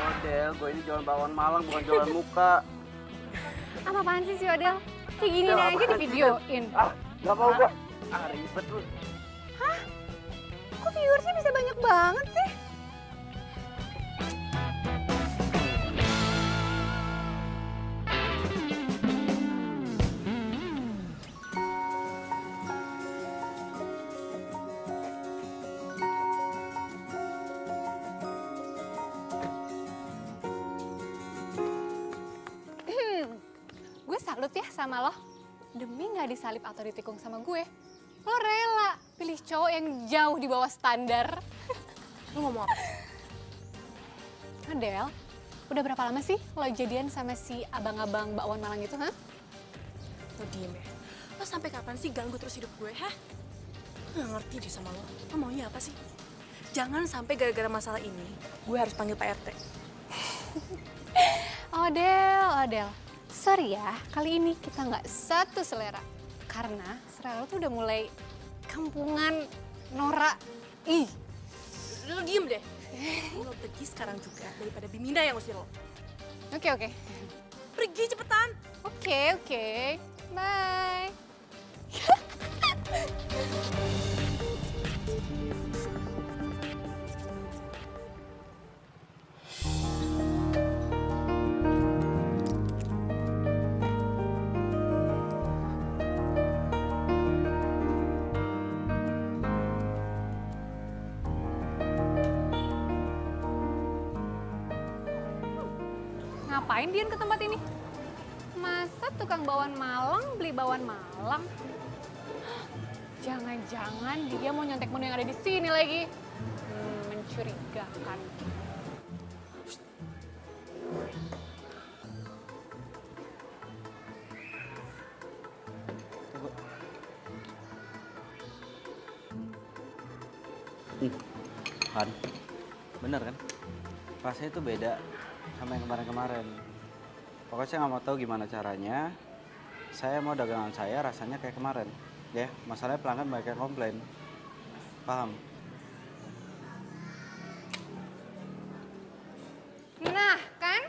Odel, gue ini jualan bakwan Malang bukan jualan muka. Apaan sih si Odell? Kayak gini aja di videoin. Gak mau gue. Ribet lu. Kok viewersnya bisa banyak banget sih? Gue salut ya sama lo. Demi gak disalip atau ditikung sama gue, lo rela pilih cowok yang jauh di bawah standar. Lu ngomong apa? Adel, udah berapa lama sih lo jadian sama si abang-abang bakwan Malang itu, ha? Lo diem ya. Lo sampai kapan sih ganggu terus hidup gue, ha? Nggak ngerti deh sama lo. Lo maunya apa sih? Jangan sampai gara-gara masalah ini, gue harus panggil Pak RT. Odel. Sorry ya, kali ini kita nggak satu selera. Karena selera lo tuh udah mulai kampungan, norak. Ih. Lo diem deh. Lo pergi sekarang juga daripada Biminda yang usir lo. Oke. Pergi cepetan. Oke. Bye. Ngapain Dian ke tempat ini? Masa tukang bawang Malang beli bawang Malang? Jangan-jangan dia mau nyontek menu yang ada di sini lagi. Mencurigakan. Kan, bener kan? Rasanya itu beda sama yang kemarin-kemarin. Pokoknya saya nggak mau tahu gimana caranya. Saya mau dagangan saya rasanya kayak kemarin. Ya, masalahnya pelanggan banyak yang komplain. Paham? Nah, kan?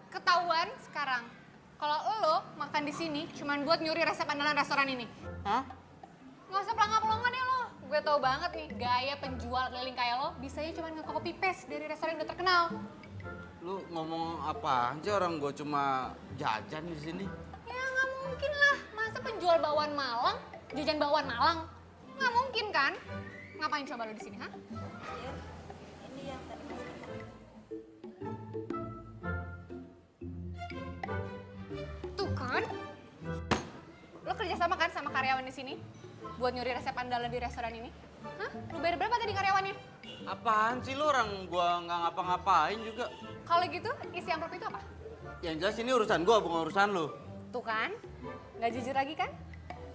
Ketahuan sekarang. Kalau lo makan di sini cuman buat nyuri resep andalan restoran ini. Hah? Nggak usah pelangga-pelangga deh lo. Gue tau banget nih, gaya penjual keliling kayak lo bisanya cuma nge-copy paste dari restoran yang udah terkenal. Lu ngomong apaan sih, orang gue cuma jajan di sini? Ya nggak mungkin lah, masa penjual bakwan Malang jajan bakwan Malang? Nggak mungkin kan? Ngapain coba lo di sini, ha? Ini yang tadi Tuh kan? Lo kerja sama kan sama karyawan di sini? Buat nyuri resep andalan di restoran ini? Hah? Lo bayar berapa tadi karyawannya? Apaan sih lu, orang gua nggak ngapa-ngapain juga. Kalau gitu, isi amplop itu apa? Yang jelas ini urusan gua, bukan urusan lu. Tuh kan? Nggak jujur lagi kan?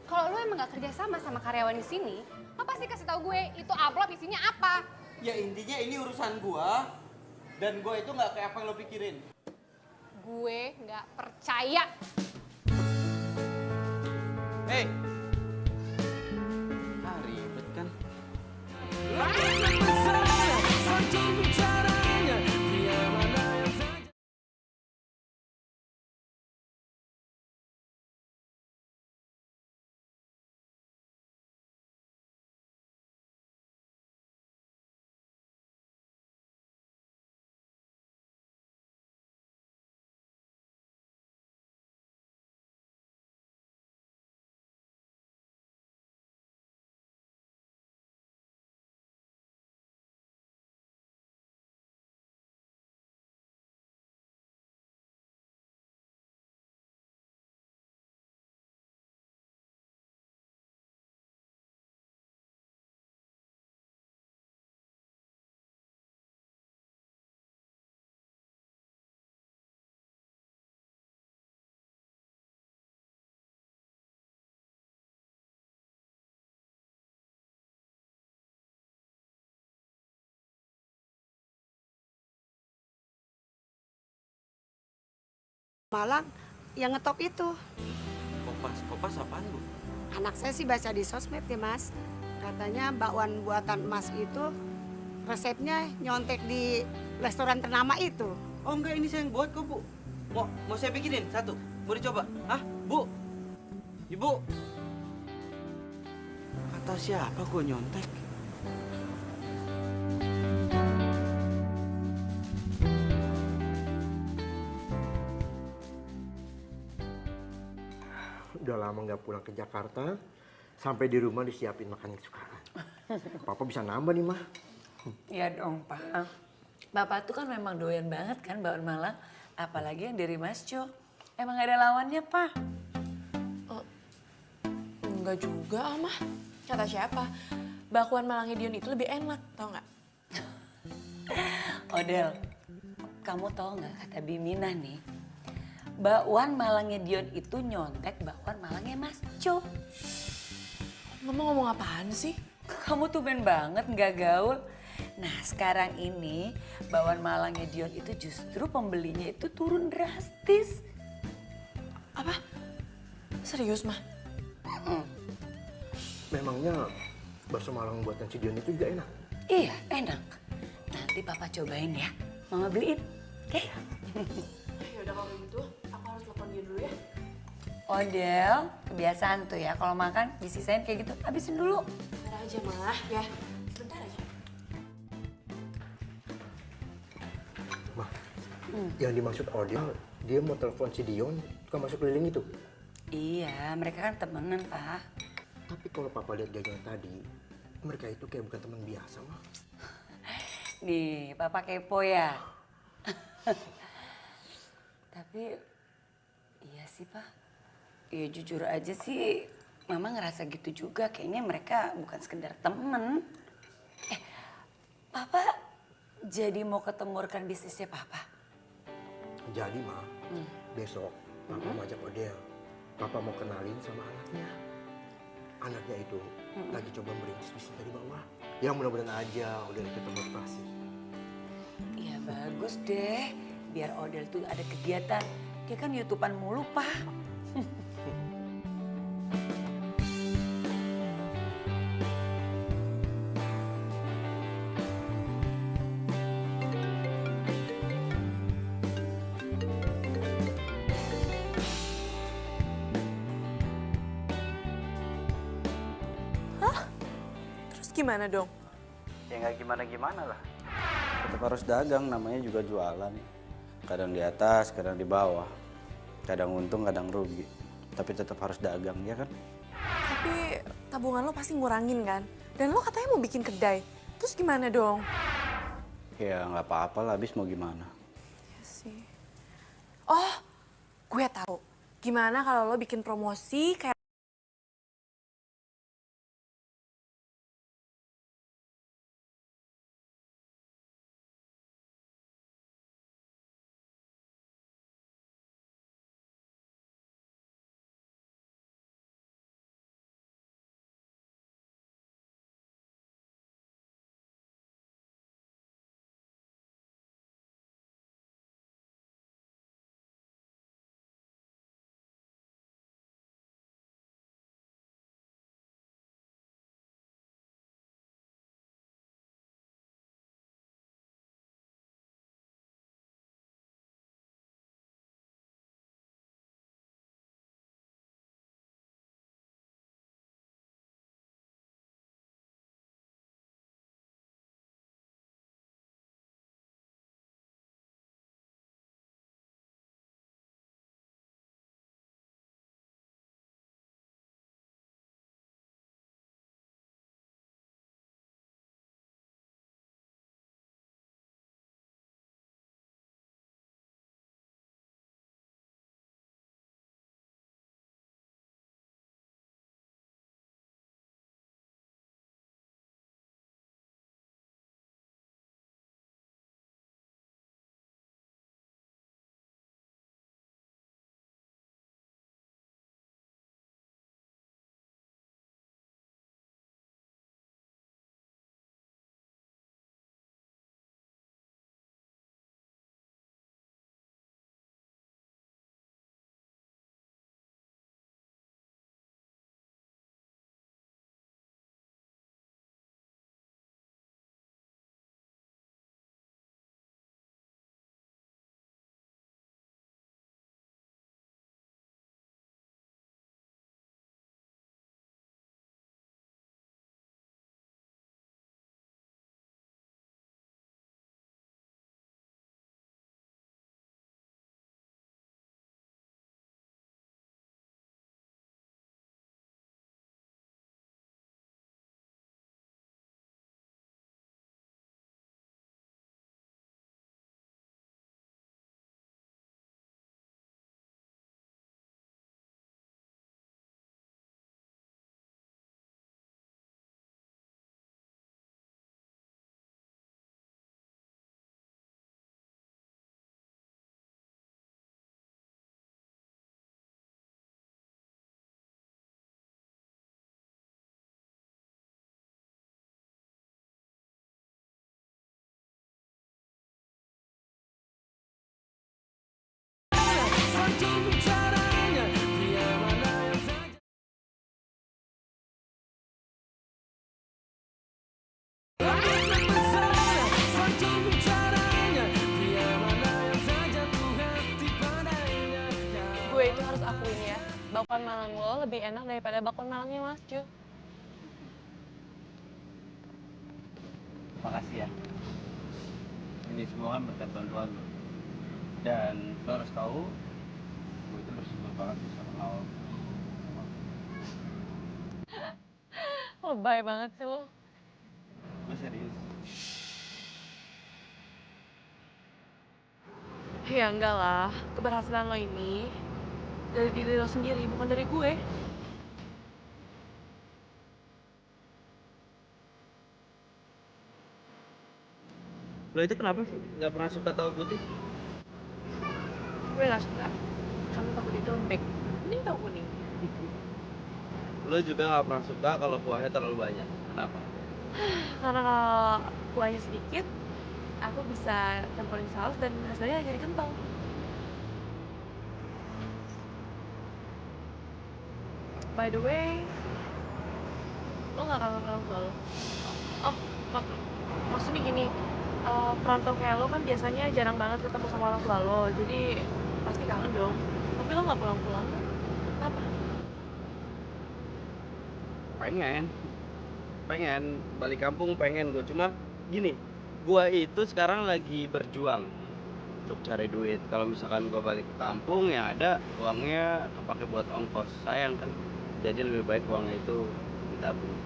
Kalau lo emang nggak kerja sama sama karyawan di sini, lo pasti kasih tahu gue itu amplop isinya apa. Ya intinya ini urusan gua, dan gua itu nggak kayak apa yang lo pikirin. Gue nggak percaya. Hey, Malang yang ngetop itu. Kopas apaan, Bu? Anak saya sih baca di sosmed ya Mas. Katanya bakwan buatan Mas itu resepnya nyontek di restoran ternama itu. Oh enggak, ini saya yang buat kok, Bu. Mau saya bikinin satu? Mau dicoba? Hah, Bu? Ibu? Kata siapa gua nyontek? Udah lama nggak pulang ke Jakarta, sampai di rumah disiapin makanan kesukaan. Papa bisa nambah nih, Mah. Ya dong, Pak. Bapak tuh kan memang doyan banget kan bakwan Malang. Apalagi yang dari Mas Jo. Emang gak ada lawannya, Pak. Enggak juga, Mah. Kata siapa? Bakwan Malangnya Dion itu lebih enak, tau nggak? Odel, kamu tahu nggak kata Bimina nih? Bakwan Malangnya Dion itu nyontek bakwan Malangnya Mas Jo. Mama ngomong apaan sih? Kamu tuh ben banget nggak gaul. Nah sekarang ini bakwan Malangnya Dion itu justru pembelinya itu turun drastis. Apa? Serius, Mah? Memangnya bakso Malang buatan si Dion itu juga enak? Iya enak. Nanti Papa cobain ya. Mama beliin. Oke? Ya udah kalau gitu, aku harus telepon dia dulu ya. Odel, kebiasaan tuh ya kalau makan disisain kayak gitu. Habisin dulu. Bentar aja, Mah. Ya, sebentar aja. Mah, yang dimaksud Odil, dia mau telepon si Dion, tukang masuk keliling itu. Iya, mereka kan temenan, Pak. Tapi kalau Papa lihat gayanya tadi, mereka itu kayak bukan teman biasa, Mah. Nih, Papa kepo ya. Tapi, iya sih, Pak. Ya jujur aja sih, Mama ngerasa gitu juga. Kayaknya mereka bukan sekedar temen. Papa jadi mau ketemu rekan bisnisnya Papa? Jadi, Mah, besok Papa mau ajak Odil. Papa mau kenalin sama anaknya. Anaknya itu lagi coba merintis bisnis dari bawah. Ya mudah-mudahan aja Odil itu termotivasi. Iya bagus deh, biar Odel tuh ada kegiatan. Dia kan YouTubean mulu, Pak. Terus gimana dong? Ya nggak gimana-gimana lah. Tetap harus dagang, namanya juga jualan. Kadang di atas, kadang di bawah. Kadang untung, kadang rugi. Tapi tetap harus dagang, ya kan? Tapi tabungan lo pasti ngurangin kan? Dan lo katanya mau bikin kedai. Terus gimana dong? Ya nggak apa-apa lah, habis mau gimana. Ya sih. Oh, gue tahu. Gimana kalau lo bikin promosi kayak bakwan Malang lo lebih enak daripada bakwan Malangnya Mas Ju. Makasih ya. Ini semua kan berkat bantuan lo. Dan lo harus tahu, gue itu bersyukur banget bisa kenal. Lebay banget sih lo. Gue serius. Ya enggak lah, keberhasilan lo ini dari diri lo sendiri, bukan dari gue. Lo itu kenapa sih nggak pernah suka tahu putih? Gue gak suka. Kamu tahu itu lembek. Ini tahu kuning. Lo juga nggak pernah suka kalau kuahnya terlalu banyak. Kenapa? Karena kalau kuahnya sedikit, aku bisa campurin saus dan hasilnya jadi kental. By the way, lo gak kangen orang tua lo? Oh, maksudnya gini, perantau kayak lo kan biasanya jarang banget ketemu sama orang tua lo, jadi pasti kangen dong. Tapi lo gak pulang-pulang, kenapa? Pengen balik kampung, pengen gue. Cuma gini, gue itu sekarang lagi berjuang untuk cari duit. Kalau misalkan gue balik ke kampung, ya ada uangnya kepake buat ongkos. Sayang kan, jadi lebih baik uangnya itu ditabung.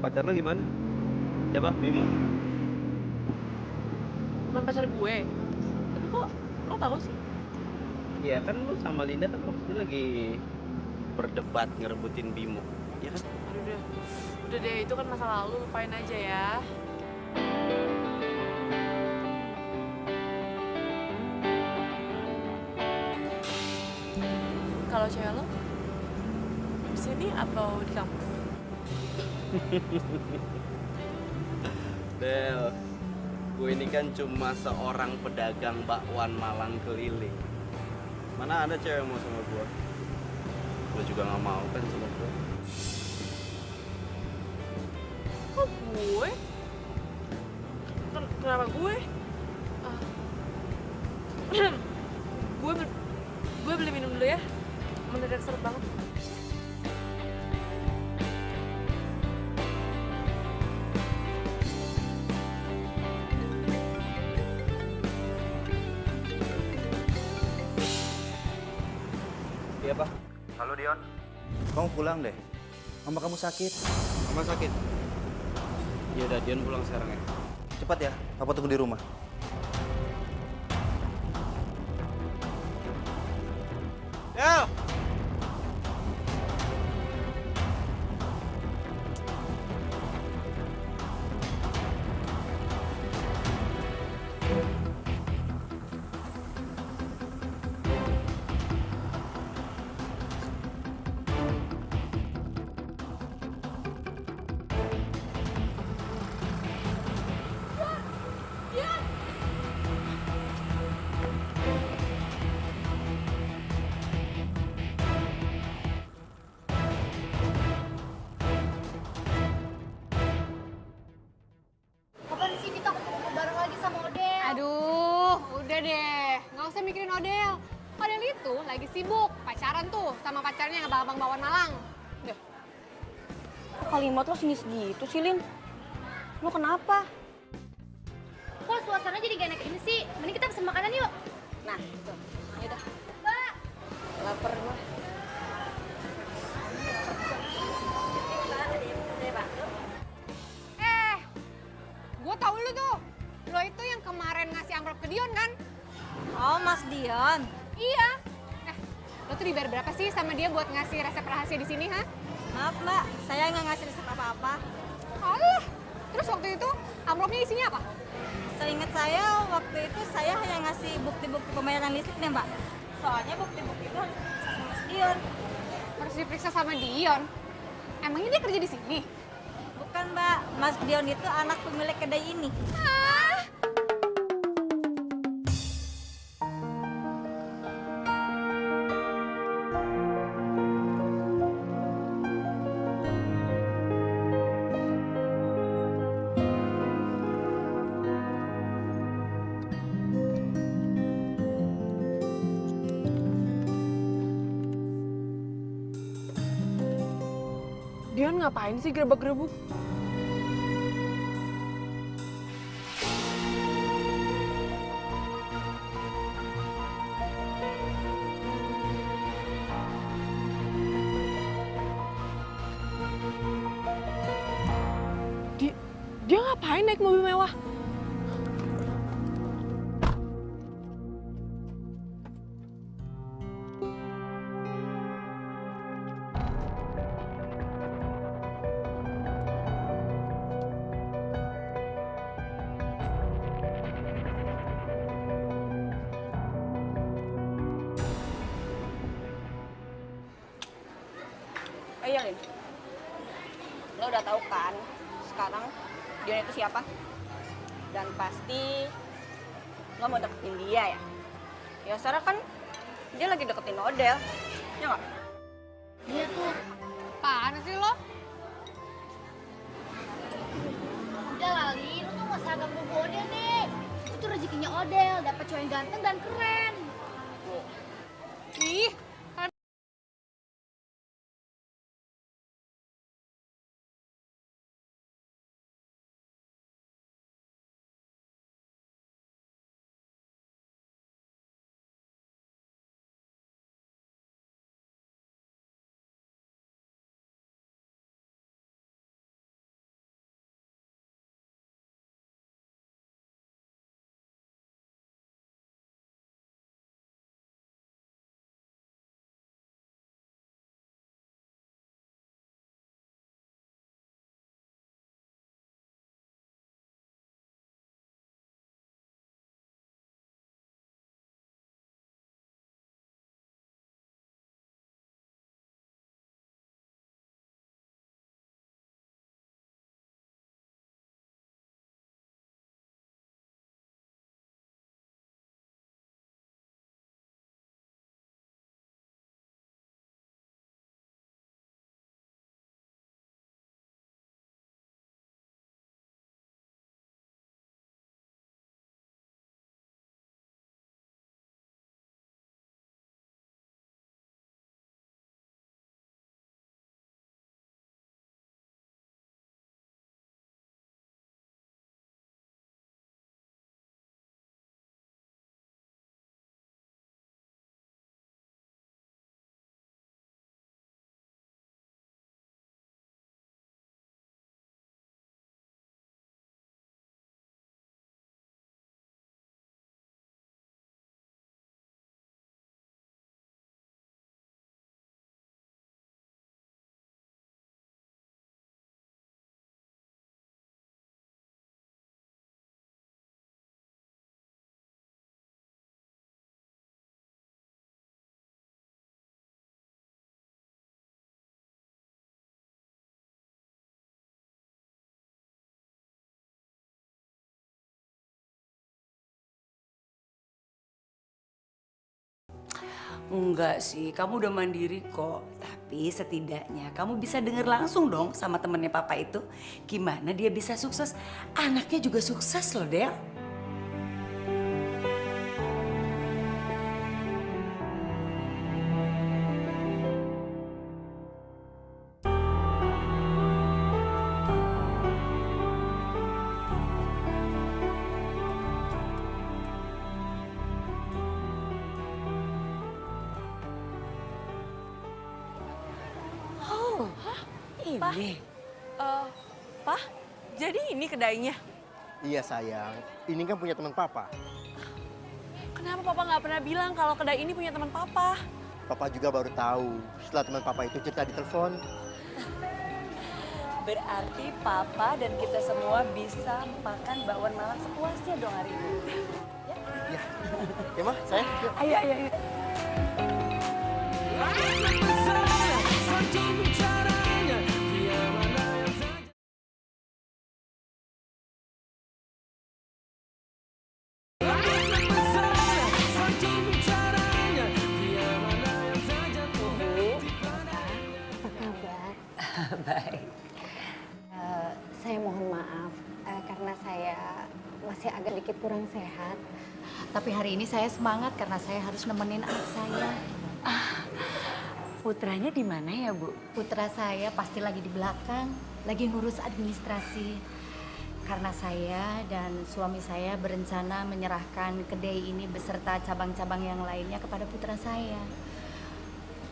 Pacar lo gimana? Siapa? Bimo? Bukan pacar gue, tapi kok lo tahu sih? Iya kan lu sama Linda kan waktu itu lagi berdebat ngerebutin Bimo, ya kan? Udah deh, itu kan masa lalu, lupain aja ya. Kalau cewek lo di sini atau di kampung? Del, gue ini kan cuma seorang pedagang bakwan Malang keliling. Mana ada cewek yang mau sama gue? Lo juga gak mau kan sama gue? Kok gue? Kenapa gue? Gue beli minum dulu ya. Mendadak seret banget. Iya, Pak. Halo Dion, kamu pulang deh. Mama kamu sakit. Mama sakit? Ya udah, Dion pulang sekarang ya. Cepat ya, Papa tunggu di rumah. Del! Kapan sih kita ketemu bareng lagi sama Odel? Aduh, udah deh. Nggak usah mikirin Odel. Odel itu lagi sibuk pacaran tuh sama pacarnya yang abang Bakwan Malang. Udah. Kalimat lo sinis gitu sih, Lin. Lo kenapa? Kok suasana jadi gak enak ini sih? Mending kita pesen makanan yuk. Nah, tuh. Yaudah. Mbak. Laper gue. Gue tahu lu tuh. Lo itu yang kemarin ngasih amplop ke Dion kan? Oh, Mas Dion. Iya. Lo tuh dibayar berapa sih sama dia buat ngasih resep rahasia di sini, ha? Maaf, Mbak. Saya nggak ngasih resep apa-apa. Alah. Terus waktu itu amplopnya isinya apa? Seingat saya, waktu itu saya hanya ngasih bukti-bukti pembayaran listriknya, Mbak. Soalnya bukti-bukti itu harus diperiksa sama Mas Dion. Harus diperiksa sama Dion? Emangnya dia kerja di sini? Bukan, Mbak. Mas Dion itu anak pemilik kedai ini. Dion ngapain sih gerebek-gerebuk? Dia ngapain naik mobil mewah? Oh iya, Lin. Lo udah tahu kan sekarang Dion itu siapa? Dan pasti lo mau deketin dia ya? Ya sekarang kan dia lagi deketin Odel, ya nggak? Iya tuh. Apaan sih lo? Udah Lali, lu tuh gak usah ganggu Odel deh. Itu rezekinya Odel, dapet cowok yang ganteng dan keren. Ih, Enggak sih, kamu udah mandiri kok. Tapi setidaknya kamu bisa denger langsung dong sama temennya papa itu. Gimana dia bisa sukses? Anaknya juga sukses loh, Del. Oh, Ini. Pak, jadi ini kedainya? Iya sayang, ini kan punya teman papa. Kenapa papa nggak pernah bilang kalau kedai ini punya teman papa? Papa juga baru tahu setelah teman papa itu cerita di telepon. Berarti papa dan kita semua bisa makan bakwan Malang sepuasnya dong hari ini. Ya, ya mah sayang. Yuk. Ayo, ayo, ayo. Apa kabar? Baik. Saya mohon maaf karena saya masih agak dikit kurang sehat. Tapi hari ini saya semangat karena saya harus nemenin anak saya. Putranya di mana ya, Bu? Putra saya pasti lagi di belakang, lagi ngurus administrasi. Karena saya dan suami saya berencana menyerahkan kedai ini beserta cabang-cabang yang lainnya kepada putra saya.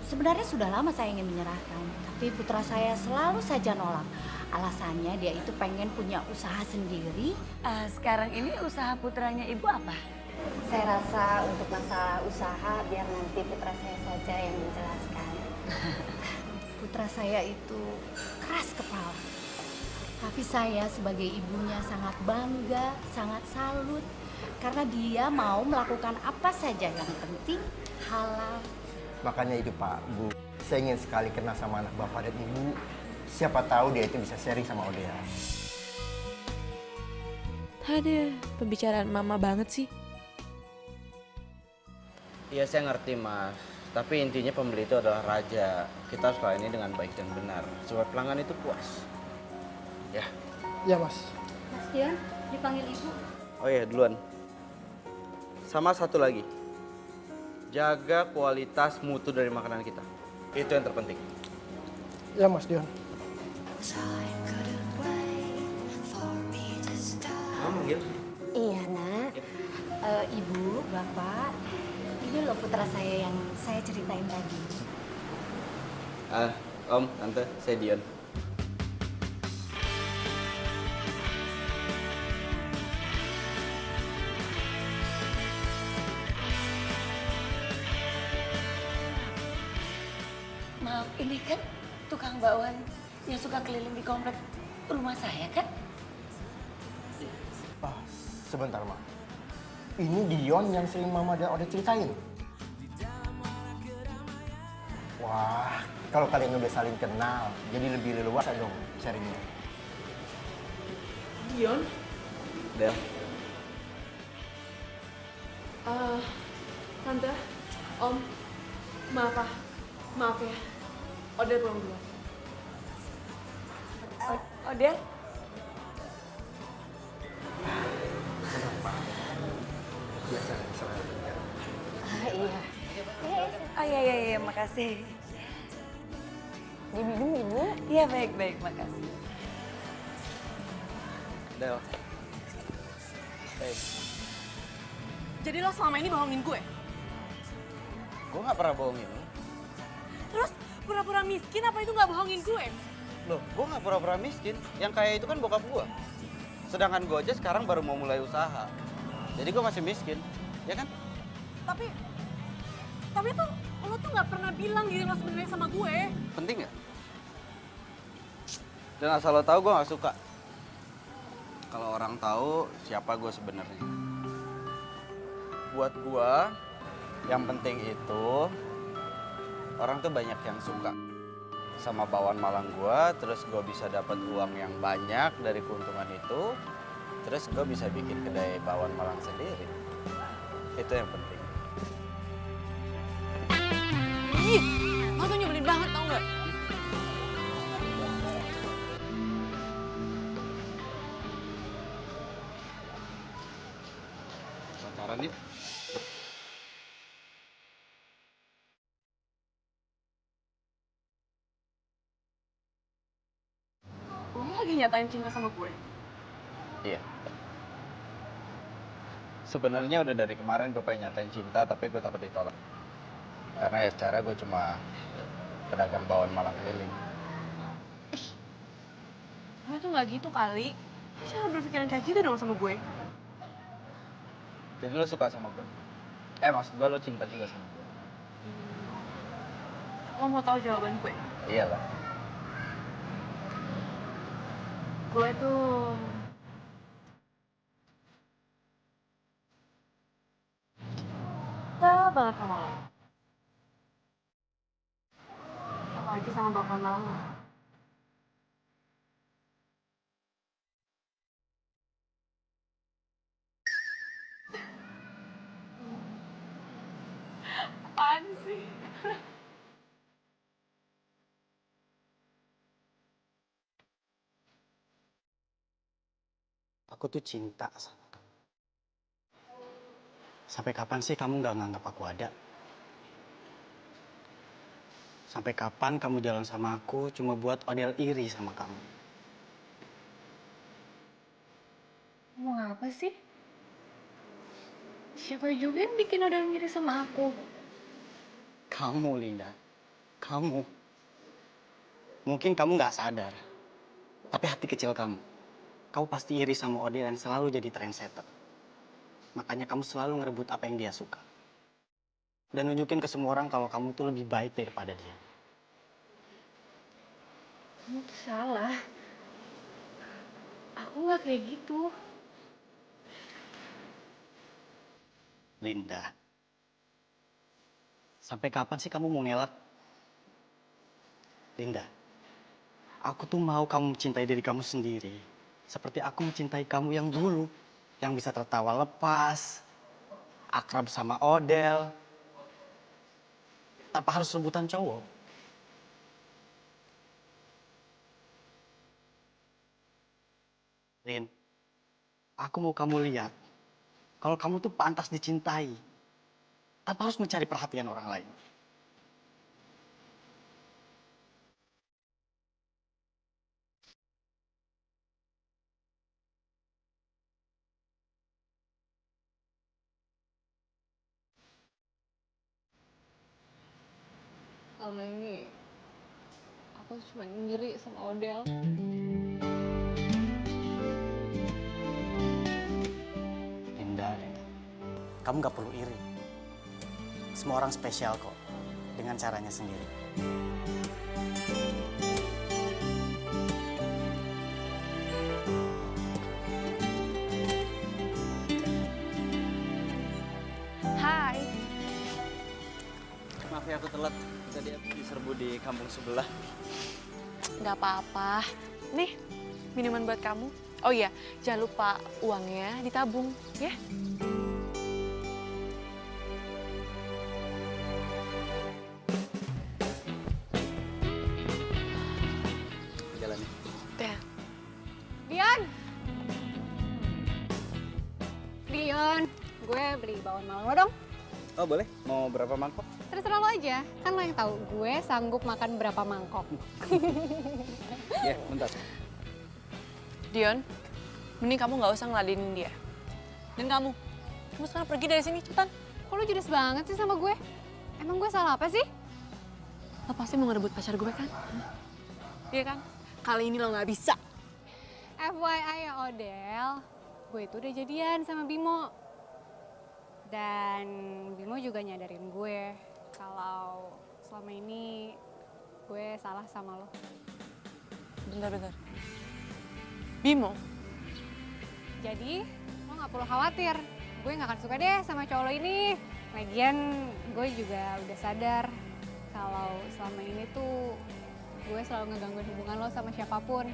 Sebenarnya sudah lama saya ingin menyerahkan, tapi putra saya selalu saja nolak. Alasannya dia itu pengen punya usaha sendiri. Sekarang ini usaha putranya Ibu apa? Saya rasa untuk masalah usaha biar nanti putra saya saja yang menjelaskan. Putra saya itu keras kepala. Tapi saya sebagai ibunya sangat bangga, sangat salut. Karena dia mau melakukan apa saja yang penting halal. Makanya itu Pak, Bu. Saya ingin sekali kenal sama anak Bapak dan Ibu. Siapa tahu dia itu bisa sharing sama Odea. Ada pembicaraan mama banget sih. Iya saya ngerti mas, tapi intinya pembeli itu adalah raja. Kita harus layani dengan baik dan benar, supaya pelanggan itu puas. Ya. Iya Mas. Mas Dian, dipanggil ibu. Oh iya duluan. Sama satu lagi, jaga kualitas mutu dari makanan kita. Itu yang terpenting. Ya Mas Dion. Kamu manggil? Iya nak. Ibu, bapak, ini loh putra saya yang saya ceritain tadi. Om, tante, saya Dion. Maaf, ini kan tukang bakwan yang suka keliling di komplek rumah saya kan? Sebentar, Ma. Ini Dion yang sering Mama dan Ode ceritain. Wah, kalau kalian udah saling kenal, jadi lebih leluasa dong sharingnya. Dion? Del. Tante, Om, maaf ya. Odeh pulang dulu. Odeh? Iya. Oh iya, makasih. Diminum Ibu? Iya, baik, makasih. Del. Hey. Jadi lo selama ini bohongin gue? Gue gak pernah bohongin lo. Terus pura-pura miskin apa itu nggak bohongin gue? Loh, gue gak pura-pura miskin. Yang kaya itu kan bokap gue. Sedangkan gue aja sekarang baru mau mulai usaha. Jadi gue masih miskin, ya kan? Tapi tuh lo tuh nggak pernah bilang diri lo sebenarnya sama gue. Penting nggak? Dan asal lo tahu gue nggak suka. Kalau orang tahu siapa gue sebenarnya. Buat gue, yang penting itu orang tuh banyak yang suka sama bakwan Malang gue, terus gue bisa dapat uang yang banyak dari keuntungan itu, terus gue bisa bikin kedai bakwan Malang sendiri. Itu yang penting. Ih, lo tuh nyebelin banget tau nggak? Pacaran yuk. Lo lagi nyatain cinta sama gue? Iya. Sebenarnya udah dari kemarin gue pengen nyatain cinta, tapi gue takut ditolak. Karena ya secara gue cuma pedagang bakwan Malang keliling. Gue tuh nggak gitu kali. Jangan berpikiran kayak gitu dong sama gue. Jadi lo suka sama gue? Maksud gue lo cinta juga sama gue? Lo mau tahu jawaban gue? Iyalah. Gue tuh suka banget sama lo. Apalagi sama bakwan Malang. Apaan sih? Aku tuh cinta sama kamu. Sampai kapan sih kamu nggak nganggap aku ada? Sampai kapan kamu jalan sama aku cuma buat Odell iri sama kamu? Ngomong apa sih? Siapa juga yang bikin Odell ngiri sama aku? Kamu, Linda. Kamu. Mungkin kamu nggak sadar. Tapi hati kecil kamu. Kamu pasti iri sama Odell dan selalu jadi trendsetter. Makanya kamu selalu ngerebut apa yang dia suka. Dan nunjukin ke semua orang kalau kamu tuh lebih baik daripada dia. Kamu tuh salah. Aku nggak kayak gitu. Linda. Sampai kapan sih kamu mau ngelak? Linda. Aku tuh mau kamu mencintai diri kamu sendiri. Seperti aku mencintai kamu yang dulu. Yang bisa tertawa lepas. Akrab sama Odell. Tanpa harus rebutan cowok. Lin, aku mau kamu lihat. Kalau kamu tuh pantas dicintai. Tanpa harus mencari perhatian orang lain. Selama ini aku cuma ngiri sama Odell. Linda. Kamu gak perlu iri. Semua orang spesial kok. Dengan caranya sendiri. Hai. Maaf ya aku telat. Tadi aku diserbu di kampung sebelah. Nggak apa-apa. Nih, minuman buat kamu. Oh iya, jangan lupa uangnya ditabung, ya. Jalan ya. Ya. Dion! Dion, gue beli bakwan malam lo dong. Oh boleh, mau berapa mangkok? Terserah lo aja, kan lo yang tahu gue sanggup makan berapa mangkok. Ya, bentar. Dion, mending kamu nggak usah ngeladenin dia. Dan kamu sekarang pergi dari sini, cepetan. Kok lo judes banget sih sama gue? Emang gue salah apa sih? Lo pasti mau ngerebut pacar gue kan? Iya kan? Kali ini lo nggak bisa. FYI ya Odell, gue itu udah jadian sama Bimo. Dan Bimo juga nyadarin gue kalau selama ini gue salah sama lo. Bentar. Bimo? Jadi lo gak perlu khawatir, gue gak akan suka deh sama cowok lo ini. Lagian gue juga udah sadar kalau selama ini tuh gue selalu ngegangguin hubungan lo sama siapapun.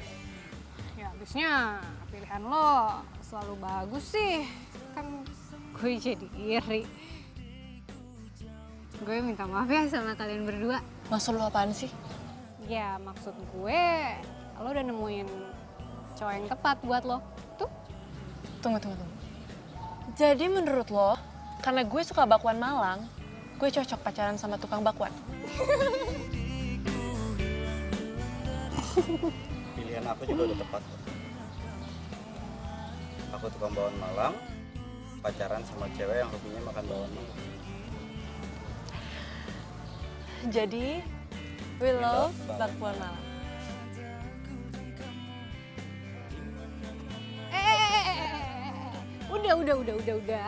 Ya abisnya pilihan lo selalu bagus sih, kan gue jadi iri. Gue minta maaf ya sama kalian berdua. Maksud lo apaan sih? Ya maksud gue, lo udah nemuin cowok yang tepat buat lo. Tuh. Tunggu. Jadi menurut lo, karena gue suka bakwan Malang, gue cocok pacaran sama tukang bakwan? Pilihan aku juga udah tepat. Aku tukang bakwan Malang, pacaran sama cewek yang hobinya makan bakwan Malang. Jadi, we love bakwan Malang.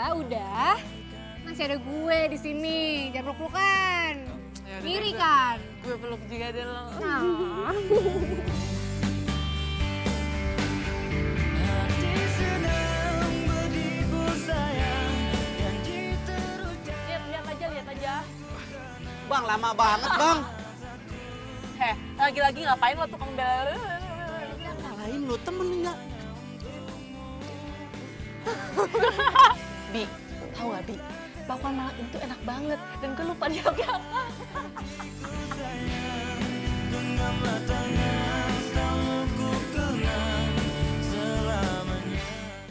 Udah. Masih ada gue di sini, jangan peluk-pelukan. Ngiri kan? Gue peluk juga deh lo. Nah. Lihat aja. Bang, lama banget bang. Lagi-lagi ngapain lo tukang bel? Ngapain lo, temen enggak? Bi, tahu nggak Bi? Bakwan Malang itu enak banget dan gue lupa dia apa.